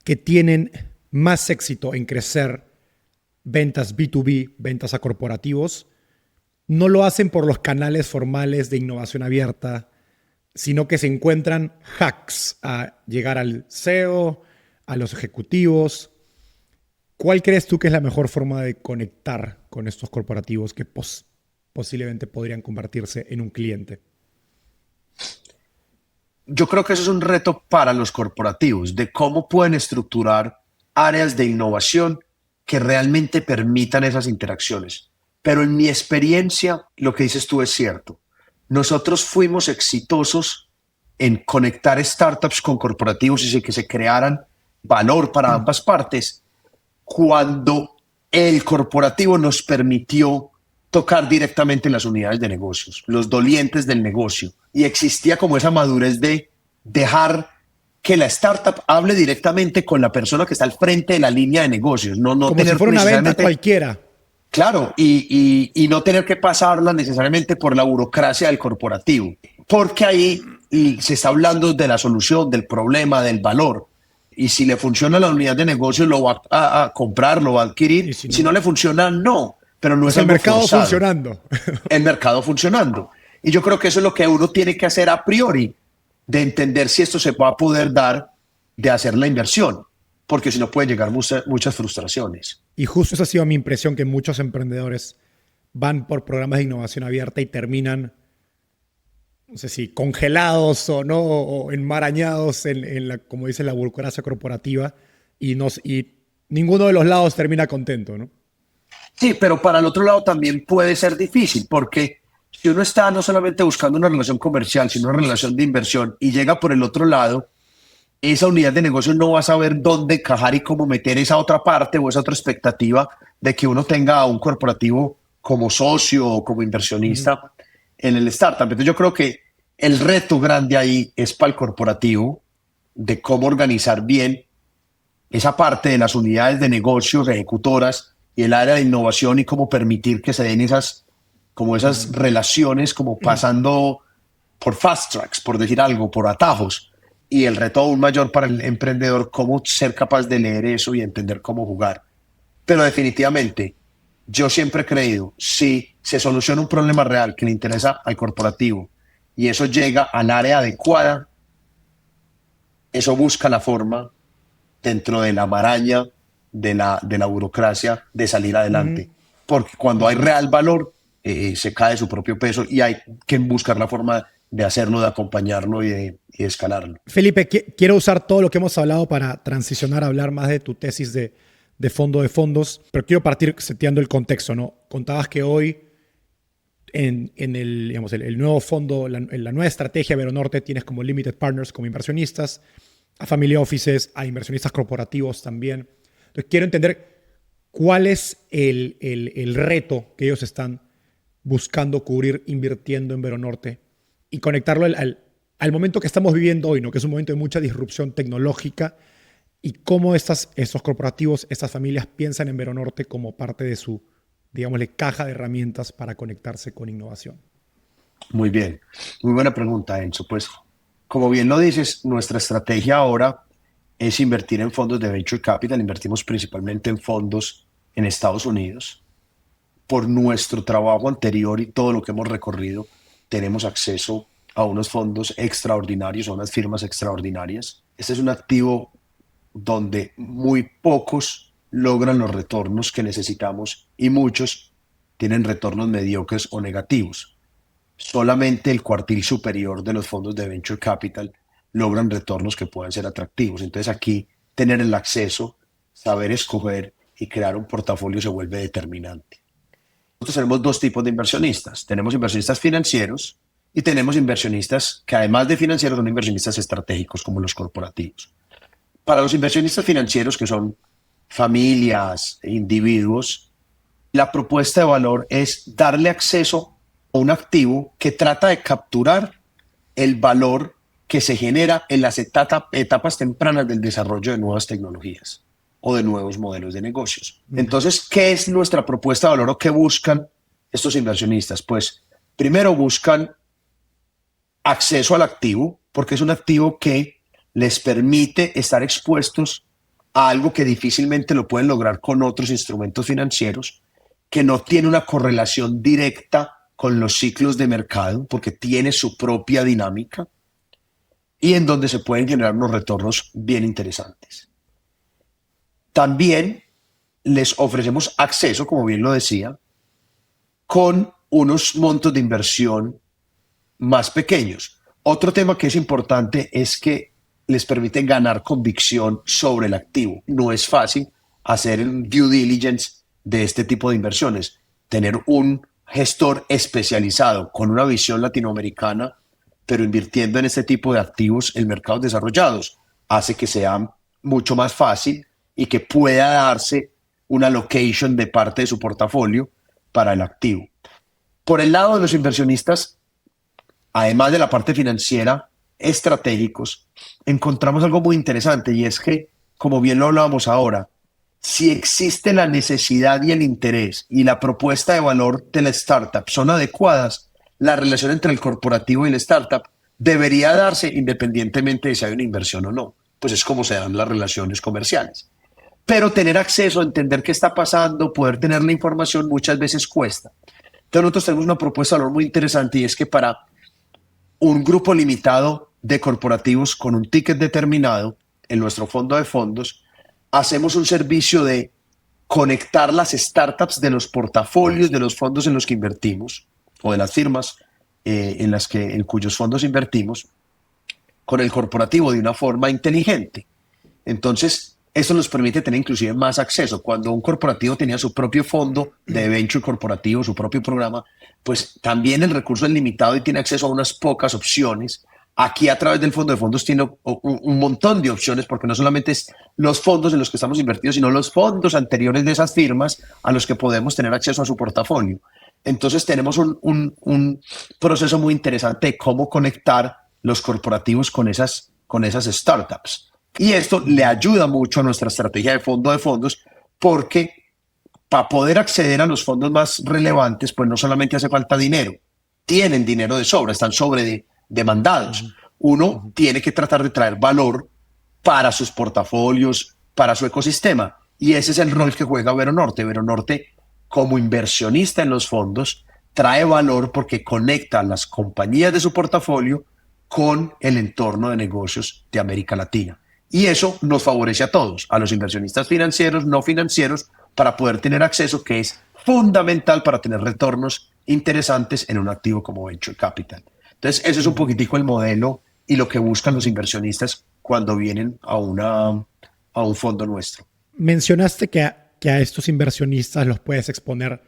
que tienen más éxito en crecer ventas B2B, ventas a corporativos, no lo hacen por los canales formales de innovación abierta, sino que se encuentran hacks a llegar al CEO, a los ejecutivos. ¿Cuál crees tú que es la mejor forma de conectar con estos corporativos que posiblemente podrían convertirse en un cliente? Yo creo que eso es un reto para los corporativos, de cómo pueden estructurar áreas de innovación que realmente permitan esas interacciones. Pero en mi experiencia, lo que dices tú es cierto. Nosotros fuimos exitosos en conectar startups con corporativos y que se crearan valor para ambas partes cuando el corporativo nos permitió tocar directamente las unidades de negocios, los dolientes del negocio. Y existía como esa madurez de dejar que la startup hable directamente con la persona que está al frente de la línea de negocios. No como tener si fuera una venta cualquiera. Claro, y no tener que pasarla necesariamente por la burocracia del corporativo, porque ahí se está hablando de la solución, del problema, del valor. Y si le funciona la unidad de negocio, lo va a comprar, lo va a adquirir. Y si no le funciona, no. Pero no es el mercado forzado. Funcionando. El mercado funcionando. Y yo creo que eso es lo que uno tiene que hacer a priori, de entender si esto se va a poder dar, de hacer la inversión, porque si no pueden llegar muchas frustraciones. Y justo esa ha sido mi impresión, que muchos emprendedores van por programas de innovación abierta y terminan no sé si congelados o no, o enmarañados en la, como dice la burocracia corporativa, y ninguno de los lados termina contento, ¿no? Sí, pero para el otro lado también puede ser difícil, porque si uno está no solamente buscando una relación comercial, sino una relación de inversión y llega por el otro lado, esa unidad de negocio no va a saber dónde encajar y cómo meter esa otra parte o esa otra expectativa de que uno tenga a un corporativo como socio o como inversionista en el startup. Entonces yo creo que el reto grande ahí es para el corporativo de cómo organizar bien esa parte de las unidades de negocios ejecutoras y el área de innovación y cómo permitir que se den esas relaciones como pasando por fast tracks, por decir algo, por atajos. Y el reto aún mayor para el emprendedor, cómo ser capaz de leer eso y entender cómo jugar. Pero definitivamente, yo siempre he creído, si se soluciona un problema real que le interesa al corporativo y eso llega al área adecuada, eso busca la forma dentro de la maraña de la burocracia de salir adelante. Porque cuando hay real valor, se cae de su propio peso y hay que buscar la forma de hacerlo, de acompañarlo y de escalarlo. Felipe, quiero usar todo lo que hemos hablado para transicionar a hablar más de tu tesis de fondo de fondos, pero quiero partir seteando el contexto, ¿no? Contabas que hoy en el, digamos, el nuevo fondo, la nueva estrategia Veronorte, tienes como limited partners, como inversionistas, a family offices, a inversionistas corporativos también. Entonces quiero entender cuál es el reto que ellos están buscando cubrir invirtiendo en Veronorte y conectarlo al momento que estamos viviendo hoy, ¿no? Que es un momento de mucha disrupción tecnológica, y cómo estos corporativos, estas familias piensan en Veronorte como parte de su, digámosle, caja de herramientas para conectarse con innovación. Muy bien, muy buena pregunta, Enzo. Pues, como bien lo dices, nuestra estrategia ahora es invertir en fondos de venture capital. Invertimos principalmente en fondos en Estados Unidos. Por nuestro trabajo anterior y todo lo que hemos recorrido, tenemos acceso a unos fondos extraordinarios, a unas firmas extraordinarias. Este es un activo donde muy pocos logran los retornos que necesitamos y muchos tienen retornos mediocres o negativos. Solamente el cuartil superior de los fondos de venture capital logran retornos que puedan ser atractivos. Entonces aquí tener el acceso, saber escoger y crear un portafolio se vuelve determinante. Nosotros tenemos dos tipos de inversionistas. Tenemos inversionistas financieros y tenemos inversionistas que, además de financieros, son inversionistas estratégicos como los corporativos. Para los inversionistas financieros, que son familias e individuos, la propuesta de valor es darle acceso a un activo que trata de capturar el valor que se genera en las etapas tempranas del desarrollo de nuevas tecnologías o de nuevos modelos de negocios. Entonces, ¿qué es nuestra propuesta de valor o qué buscan estos inversionistas? Pues primero buscan acceso al activo, porque es un activo que les permite estar expuestos a algo que difícilmente lo pueden lograr con otros instrumentos financieros, que no tiene una correlación directa con los ciclos de mercado, porque tiene su propia dinámica, y en donde se pueden generar unos retornos bien interesantes. También les ofrecemos acceso, como bien lo decía, con unos montos de inversión más pequeños. Otro tema que es importante es que les permite ganar convicción sobre el activo. No es fácil hacer el due diligence de este tipo de inversiones. Tener un gestor especializado con una visión latinoamericana, pero invirtiendo en este tipo de activos en mercados desarrollados, hace que sea mucho más fácil y que pueda darse una allocation de parte de su portafolio para el activo. Por el lado de los inversionistas, además de la parte financiera, estratégicos, encontramos algo muy interesante, y es que, como bien lo hablábamos ahora, si existe la necesidad y el interés y la propuesta de valor de la startup son adecuadas, la relación entre el corporativo y la startup debería darse independientemente de si hay una inversión o no. Pues es como se dan las relaciones comerciales. Pero tener acceso, entender qué está pasando, poder tener la información muchas veces cuesta. Entonces nosotros tenemos una propuesta de valor muy interesante, y es que para un grupo limitado de corporativos con un ticket determinado en nuestro fondo de fondos, hacemos un servicio de conectar las startups de los portafolios de los fondos en los que invertimos o de las firmas en cuyos fondos invertimos, con el corporativo de una forma inteligente. Entonces, eso nos permite tener inclusive más acceso. Cuando un corporativo tenía su propio fondo de venture corporativo, su propio programa, pues también el recurso es limitado y tiene acceso a unas pocas opciones. Aquí a través del fondo de fondos tiene un montón de opciones, porque no solamente es los fondos en los que estamos invertidos, sino los fondos anteriores de esas firmas a los que podemos tener acceso a su portafolio. Entonces tenemos un proceso muy interesante de cómo conectar los corporativos con esas startups. Y esto le ayuda mucho a nuestra estrategia de fondos, porque para poder acceder a los fondos más relevantes, pues no solamente hace falta dinero, tienen dinero de sobra, están sobredemandados. Uno tiene que tratar de traer valor para sus portafolios, para su ecosistema. Y ese es el rol que juega Veronorte. Veronorte, como inversionista en los fondos, trae valor porque conecta a las compañías de su portafolio con el entorno de negocios de América Latina. Y eso nos favorece a todos, a los inversionistas financieros, no financieros, para poder tener acceso, que es fundamental para tener retornos interesantes en un activo como Venture Capital. Entonces, ese es un poquitico el modelo y lo que buscan los inversionistas cuando vienen a un fondo nuestro. Mencionaste que a estos inversionistas los puedes exponer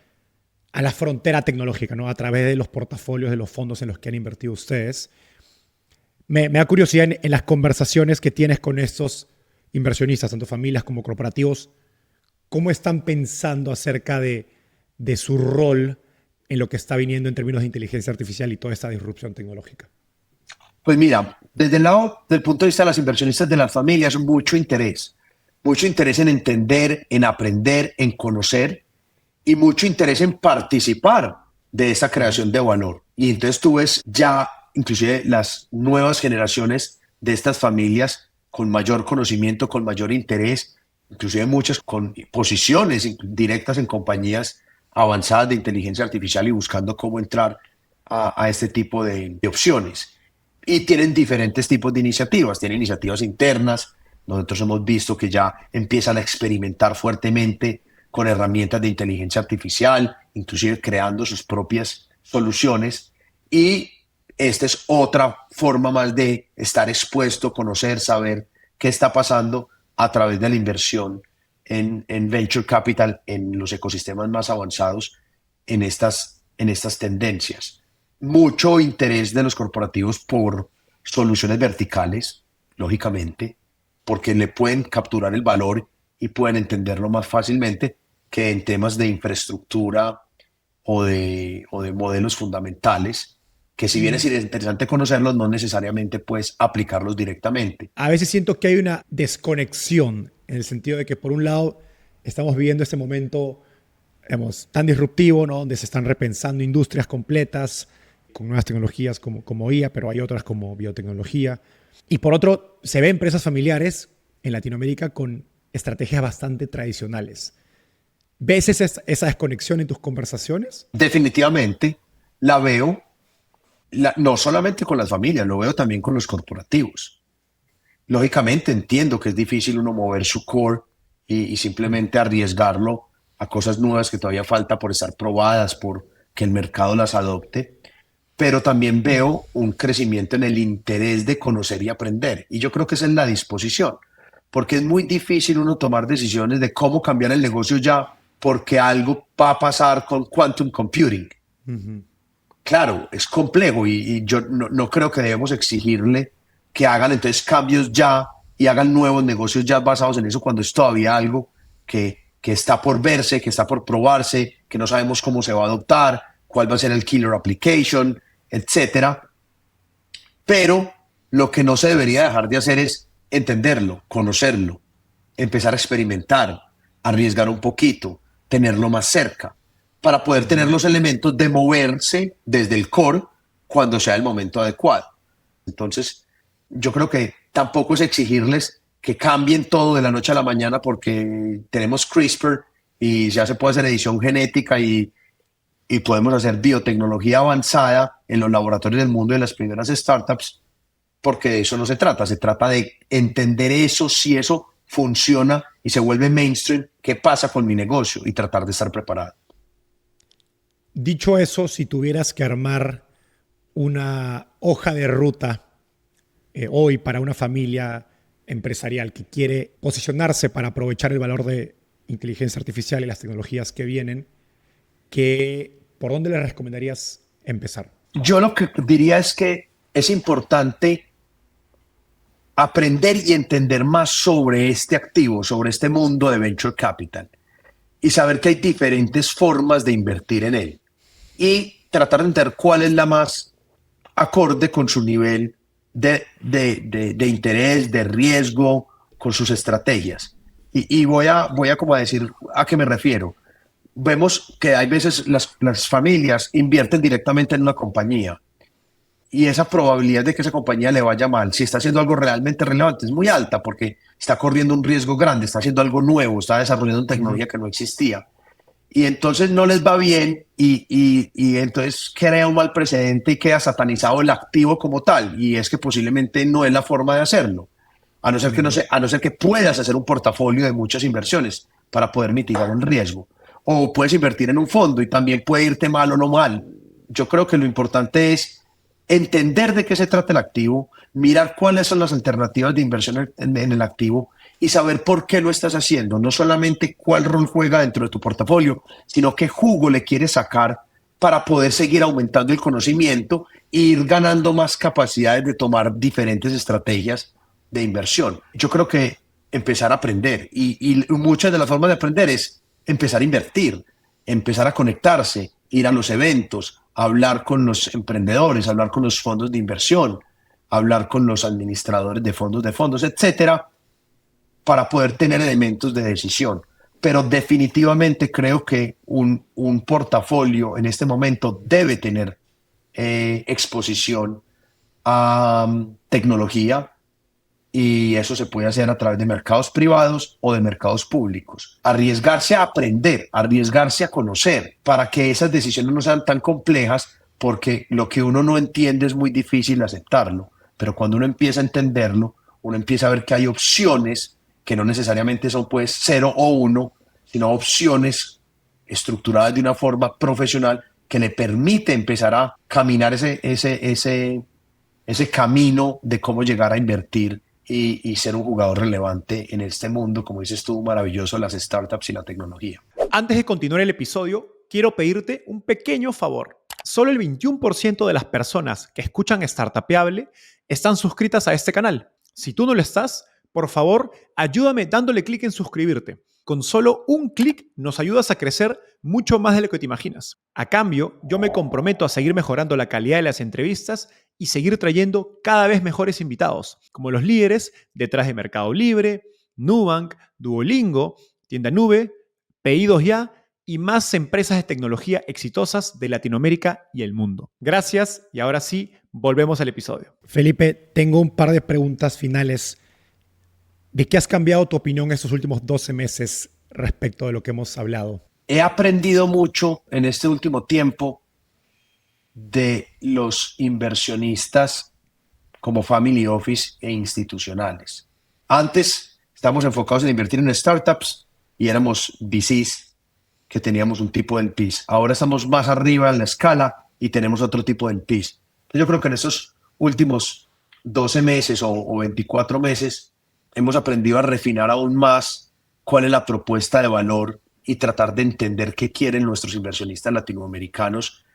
a la frontera tecnológica, ¿no? A través de los portafolios de los fondos en los que han invertido ustedes. Me da curiosidad en las conversaciones que tienes con estos inversionistas, tanto familias como corporativos, ¿cómo están pensando acerca de su rol en lo que está viniendo en términos de inteligencia artificial y toda esta disrupción tecnológica? Pues mira, desde el lado del punto de vista de las inversionistas de las familias, mucho interés en entender, en aprender, en conocer, y mucho interés en participar de esa creación de valor. Y entonces tú ves ya inclusive las nuevas generaciones de estas familias con mayor conocimiento, con mayor interés, inclusive muchas con posiciones directas en compañías avanzadas de inteligencia artificial y buscando cómo entrar a este tipo de opciones. Y tienen diferentes tipos de iniciativas. Tienen iniciativas internas. Nosotros hemos visto que ya empiezan a experimentar fuertemente con herramientas de inteligencia artificial, inclusive creando sus propias soluciones. Y esta es otra forma más de estar expuesto, conocer, saber qué está pasando a través de la inversión en Venture Capital, en los ecosistemas más avanzados, en estas tendencias. Mucho interés de los corporativos por soluciones verticales, lógicamente, porque le pueden capturar el valor y pueden entenderlo más fácilmente que en temas de infraestructura o de modelos fundamentales, que si bien es interesante conocerlos, no necesariamente puedes aplicarlos directamente. A veces siento que hay una desconexión en el sentido de que, por un lado, estamos viviendo este momento, digamos, tan disruptivo, ¿no? Donde se están repensando industrias completas con nuevas tecnologías como IA, pero hay otras como biotecnología. Y por otro, se ven empresas familiares en Latinoamérica con estrategias bastante tradicionales. ¿Ves esa desconexión en tus conversaciones? Definitivamente la veo. No solamente con las familias, lo veo también con los corporativos. Lógicamente entiendo que es difícil uno mover su core y simplemente arriesgarlo a cosas nuevas que todavía falta por estar probadas, por que el mercado las adopte, pero también veo un crecimiento en el interés de conocer y aprender. Y yo creo que esa es la disposición, porque es muy difícil uno tomar decisiones de cómo cambiar el negocio ya, porque algo va a pasar con quantum computing. Uh-huh. Claro, es complejo y yo no creo que debemos exigirle que hagan entonces cambios ya y hagan nuevos negocios ya basados en eso, cuando es todavía algo que está por verse, que está por probarse, que no sabemos cómo se va a adoptar, cuál va a ser el killer application, etcétera. Pero lo que no se debería dejar de hacer es entenderlo, conocerlo, empezar a experimentar, arriesgar un poquito, tenerlo más cerca, para poder tener los elementos de moverse desde el core cuando sea el momento adecuado. Entonces, yo creo que tampoco es exigirles que cambien todo de la noche a la mañana porque tenemos CRISPR y ya se puede hacer edición genética y podemos hacer biotecnología avanzada en los laboratorios del mundo de las primeras startups, porque de eso no se trata de entender eso, si eso funciona y se vuelve mainstream, qué pasa con mi negocio y tratar de estar preparado. Dicho eso, si tuvieras que armar una hoja de ruta hoy para una familia empresarial que quiere posicionarse para aprovechar el valor de inteligencia artificial y las tecnologías que vienen, ¿por dónde le recomendarías empezar? Yo lo que diría es que es importante aprender y entender más sobre este activo, sobre este mundo de venture capital y saber que hay diferentes formas de invertir en él y tratar de entender cuál es la más acorde con su nivel de interés, de riesgo, con sus estrategias. Y voy a como a decir a qué me refiero. Vemos que hay veces las familias invierten directamente en una compañía y esa probabilidad de que esa compañía le vaya mal, si está haciendo algo realmente relevante, es muy alta porque está corriendo un riesgo grande, está haciendo algo nuevo, está desarrollando una tecnología que no existía. Y entonces no les va bien y entonces crea un mal precedente y queda satanizado el activo como tal. Y es que posiblemente no es la forma de hacerlo, a no ser que, a no ser que puedas hacer un portafolio de muchas inversiones para poder mitigar el riesgo. O puedes invertir en un fondo y también puede irte mal o no mal. Yo creo que lo importante es entender de qué se trata el activo, mirar cuáles son las alternativas de inversión en el activo y saber por qué lo estás haciendo. No solamente cuál rol juega dentro de tu portafolio, sino qué jugo le quieres sacar para poder seguir aumentando el conocimiento e ir ganando más capacidades de tomar diferentes estrategias de inversión. Yo creo que empezar a aprender y muchas de las formas de aprender es empezar a invertir, empezar a conectarse, ir a los eventos, hablar con los emprendedores, hablar con los fondos de inversión, hablar con los administradores de fondos, etcétera, para poder tener elementos de decisión. Pero definitivamente creo que un portafolio en este momento debe tener exposición a tecnología, y eso se puede hacer a través de mercados privados o de mercados públicos. Arriesgarse a aprender, arriesgarse a conocer, para que esas decisiones no sean tan complejas, porque lo que uno no entiende es muy difícil aceptarlo, pero cuando uno empieza a entenderlo, uno empieza a ver que hay opciones que no necesariamente son pues 0 o 1, sino opciones estructuradas de una forma profesional que le permite empezar a caminar ese camino de cómo llegar a invertir y ser un jugador relevante en este mundo, como dices tú, maravilloso, las startups y la tecnología. Antes de continuar el episodio, quiero pedirte un pequeño favor. Solo el 21% de las personas que escuchan Startupeable están suscritas a este canal. Si tú no lo estás, por favor, ayúdame dándole clic en suscribirte. Con solo un clic nos ayudas a crecer mucho más de lo que te imaginas. A cambio, yo me comprometo a seguir mejorando la calidad de las entrevistas y seguir trayendo cada vez mejores invitados, como los líderes detrás de Mercado Libre, Nubank, Duolingo, Tienda Nube, Pedidos Ya y más empresas de tecnología exitosas de Latinoamérica y el mundo. Gracias y ahora sí, volvemos al episodio. Felipe, tengo un par de preguntas finales. ¿De qué has cambiado tu opinión estos últimos 12 meses respecto de lo que hemos hablado? He aprendido mucho en este último tiempo de los inversionistas como family office e institucionales. Antes estábamos enfocados en invertir en startups y éramos VCs que teníamos un tipo de LPs. Ahora estamos más arriba en la escala y tenemos otro tipo de LPs. Yo creo que en estos últimos 12 meses o 24 meses hemos aprendido a refinar aún más cuál es la propuesta de valor y tratar de entender qué quieren nuestros inversionistas latinoamericanos,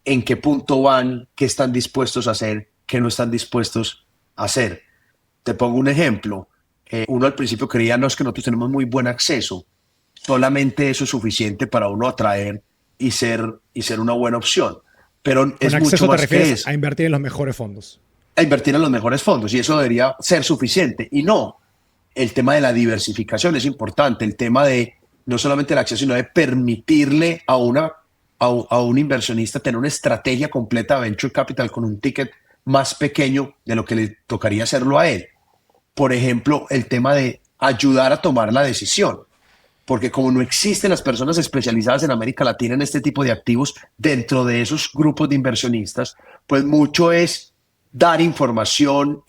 en qué punto van, qué están dispuestos a hacer, qué no están dispuestos a hacer. Te pongo un ejemplo. Uno al principio creía, no, es que nosotros tenemos muy buen acceso. Solamente eso es suficiente para uno atraer y ser una buena opción. Pero es mucho más que eso. A invertir en los mejores fondos. A invertir en los mejores fondos y eso debería ser suficiente. Y no, el tema de la diversificación es importante. El tema de no solamente el acceso, sino de permitirle a un inversionista tener una estrategia completa de venture capital con un ticket más pequeño de lo que le tocaría hacerlo a él. Por ejemplo, el tema de ayudar a tomar la decisión, porque como no existen las personas especializadas en América Latina en este tipo de activos dentro de esos grupos de inversionistas, pues mucho es dar información,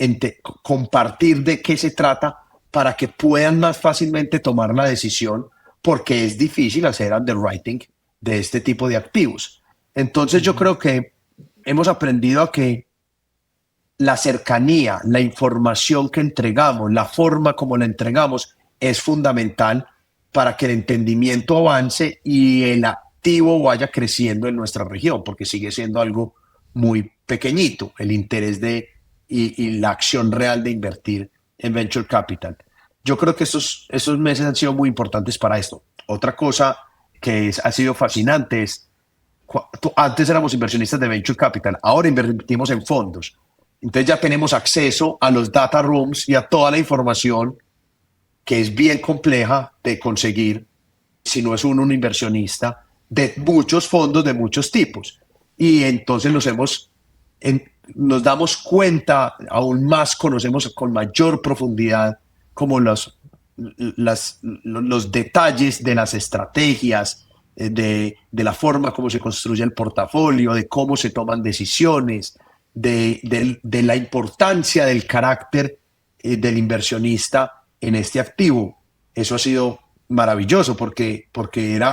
compartir de qué se trata para que puedan más fácilmente tomar la decisión, porque es difícil hacer underwriting de este tipo de activos. Entonces yo creo que hemos aprendido a que la cercanía, la información que entregamos, la forma como la entregamos es fundamental para que el entendimiento avance y el activo vaya creciendo en nuestra región, porque sigue siendo algo muy pequeñito el interés y la acción real de invertir en venture capital. Yo creo que estos meses han sido muy importantes para esto. Otra cosa que ha sido fascinante es, antes éramos inversionistas de venture capital, ahora invertimos en fondos. Entonces ya tenemos acceso a los data rooms y a toda la información que es bien compleja de conseguir si no es uno un inversionista de muchos fondos de muchos tipos. Y entonces nos damos cuenta, aún más conocemos con mayor profundidad como los detalles de las estrategias, de la forma como se construye el portafolio, de cómo se toman decisiones, de la importancia del carácter del inversionista en este activo. Eso ha sido maravilloso porque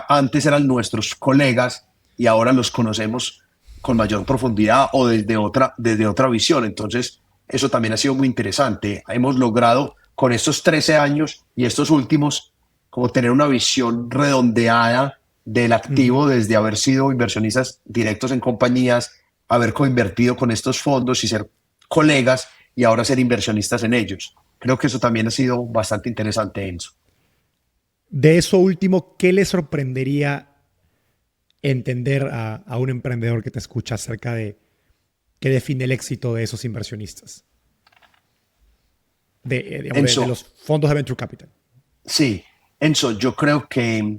antes eran nuestros colegas y ahora los conocemos con mayor profundidad o desde otra visión. Entonces, eso también ha sido muy interesante. Hemos logrado con estos 13 años y estos últimos como tener una visión redondeada del activo desde haber sido inversionistas directos en compañías, haber coinvertido con estos fondos y ser colegas y ahora ser inversionistas en ellos. Creo que eso también ha sido bastante interesante, Enzo. De eso último, ¿qué le sorprendería entender a un emprendedor que te escucha acerca de qué define el éxito de esos inversionistas? De los fondos de Venture Capital. Sí, Enzo, yo creo que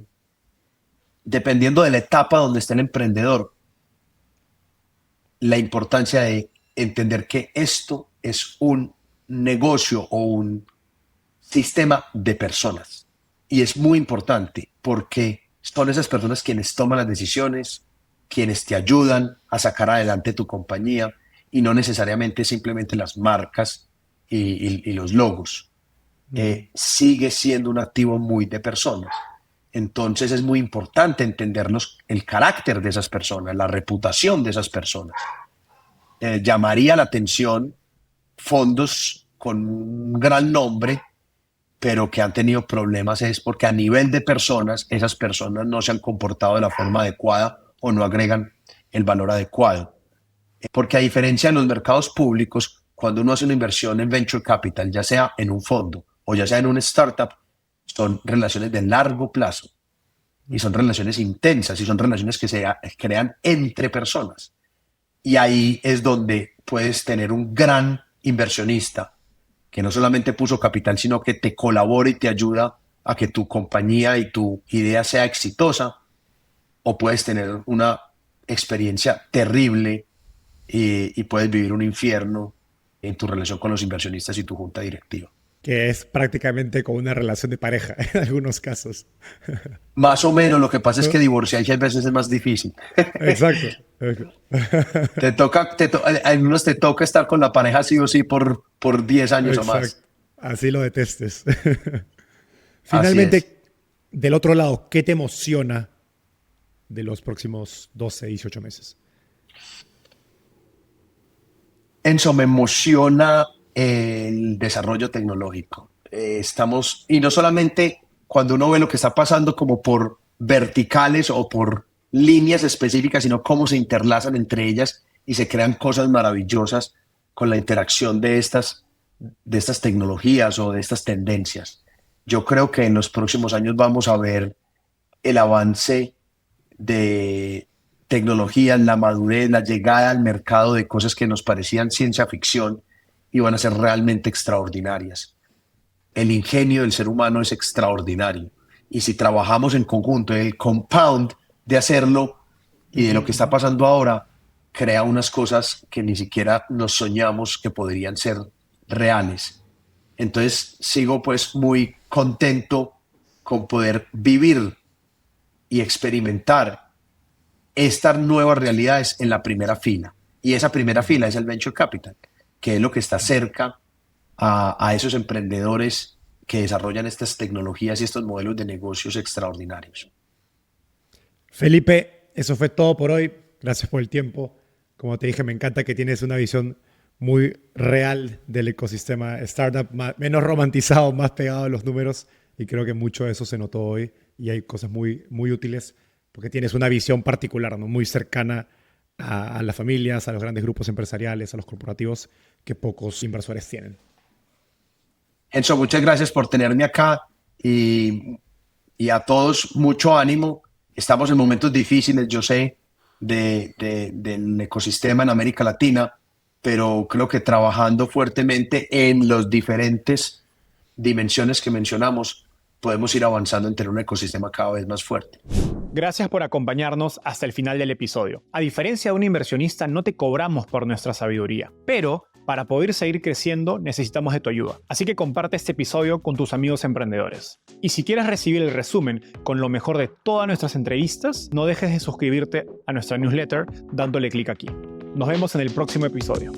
dependiendo de la etapa donde esté el emprendedor, la importancia de entender que esto es un negocio o un sistema de personas. Y es muy importante porque son esas personas quienes toman las decisiones, quienes te ayudan a sacar adelante tu compañía y no necesariamente simplemente las marcas y los logos. Sigue siendo un activo muy de personas. Entonces es muy importante entendernos el carácter de esas personas, la reputación de esas personas. Llamaría la atención fondos con un gran nombre, pero que han tenido problemas es porque a nivel de personas, esas personas no se han comportado de la forma adecuada o no agregan el valor adecuado. Porque a diferencia de los mercados públicos, cuando uno hace una inversión en venture capital, ya sea en un fondo o ya sea en una startup, son relaciones de largo plazo y son relaciones intensas y son relaciones que se crean entre personas. Y ahí es donde puedes tener un gran inversionista que no solamente puso capital, sino que te colabora y te ayuda a que tu compañía y tu idea sea exitosa, o puedes tener una experiencia terrible y puedes vivir un infierno en tu relación con los inversionistas y tu junta directiva. Que es prácticamente como una relación de pareja en algunos casos. Más o menos, lo que pasa es que divorciarse a veces es más difícil. Exacto. A algunos te toca estar con la pareja sí o sí por 10 años o más. Así lo detestes. Finalmente, del otro lado, ¿qué te emociona de los próximos 12, 18 meses? Enzo, me emociona el desarrollo tecnológico. Y no solamente cuando uno ve lo que está pasando como por verticales o por líneas específicas, sino cómo se interlazan entre ellas y se crean cosas maravillosas con la interacción de estas tecnologías o de estas tendencias. Yo creo que en los próximos años vamos a ver el avance de tecnologías, la madurez, la llegada al mercado de cosas que nos parecían ciencia ficción y van a ser realmente extraordinarias. El ingenio del ser humano es extraordinario. Y si trabajamos en conjunto, el compound de hacerlo y de lo que está pasando ahora, crea unas cosas que ni siquiera nos soñamos que podrían ser reales. Entonces sigo pues muy contento con poder vivir y experimentar estas nuevas realidades en la primera fila. Y esa primera fila es el venture capital, que es lo que está cerca a esos emprendedores que desarrollan estas tecnologías y estos modelos de negocios extraordinarios. Felipe, eso fue todo por hoy. Gracias por el tiempo. Como te dije, me encanta que tienes una visión muy real del ecosistema startup, menos romantizado, más pegado a los números, y creo que mucho de eso se notó hoy y hay cosas muy, muy útiles porque tienes una visión particular, ¿no? Muy cercana a las familias, a los grandes grupos empresariales, a los corporativos que pocos inversores tienen. Enzo, muchas gracias por tenerme acá y a todos mucho ánimo. Estamos en momentos difíciles, yo sé, del ecosistema en América Latina, pero creo que trabajando fuertemente en las diferentes dimensiones que mencionamos, podemos ir avanzando en tener un ecosistema cada vez más fuerte. Gracias por acompañarnos hasta el final del episodio. A diferencia de un inversionista, no te cobramos por nuestra sabiduría, pero para poder seguir creciendo necesitamos de tu ayuda. Así que comparte este episodio con tus amigos emprendedores. Y si quieres recibir el resumen con lo mejor de todas nuestras entrevistas, no dejes de suscribirte a nuestra newsletter dándole clic aquí. Nos vemos en el próximo episodio.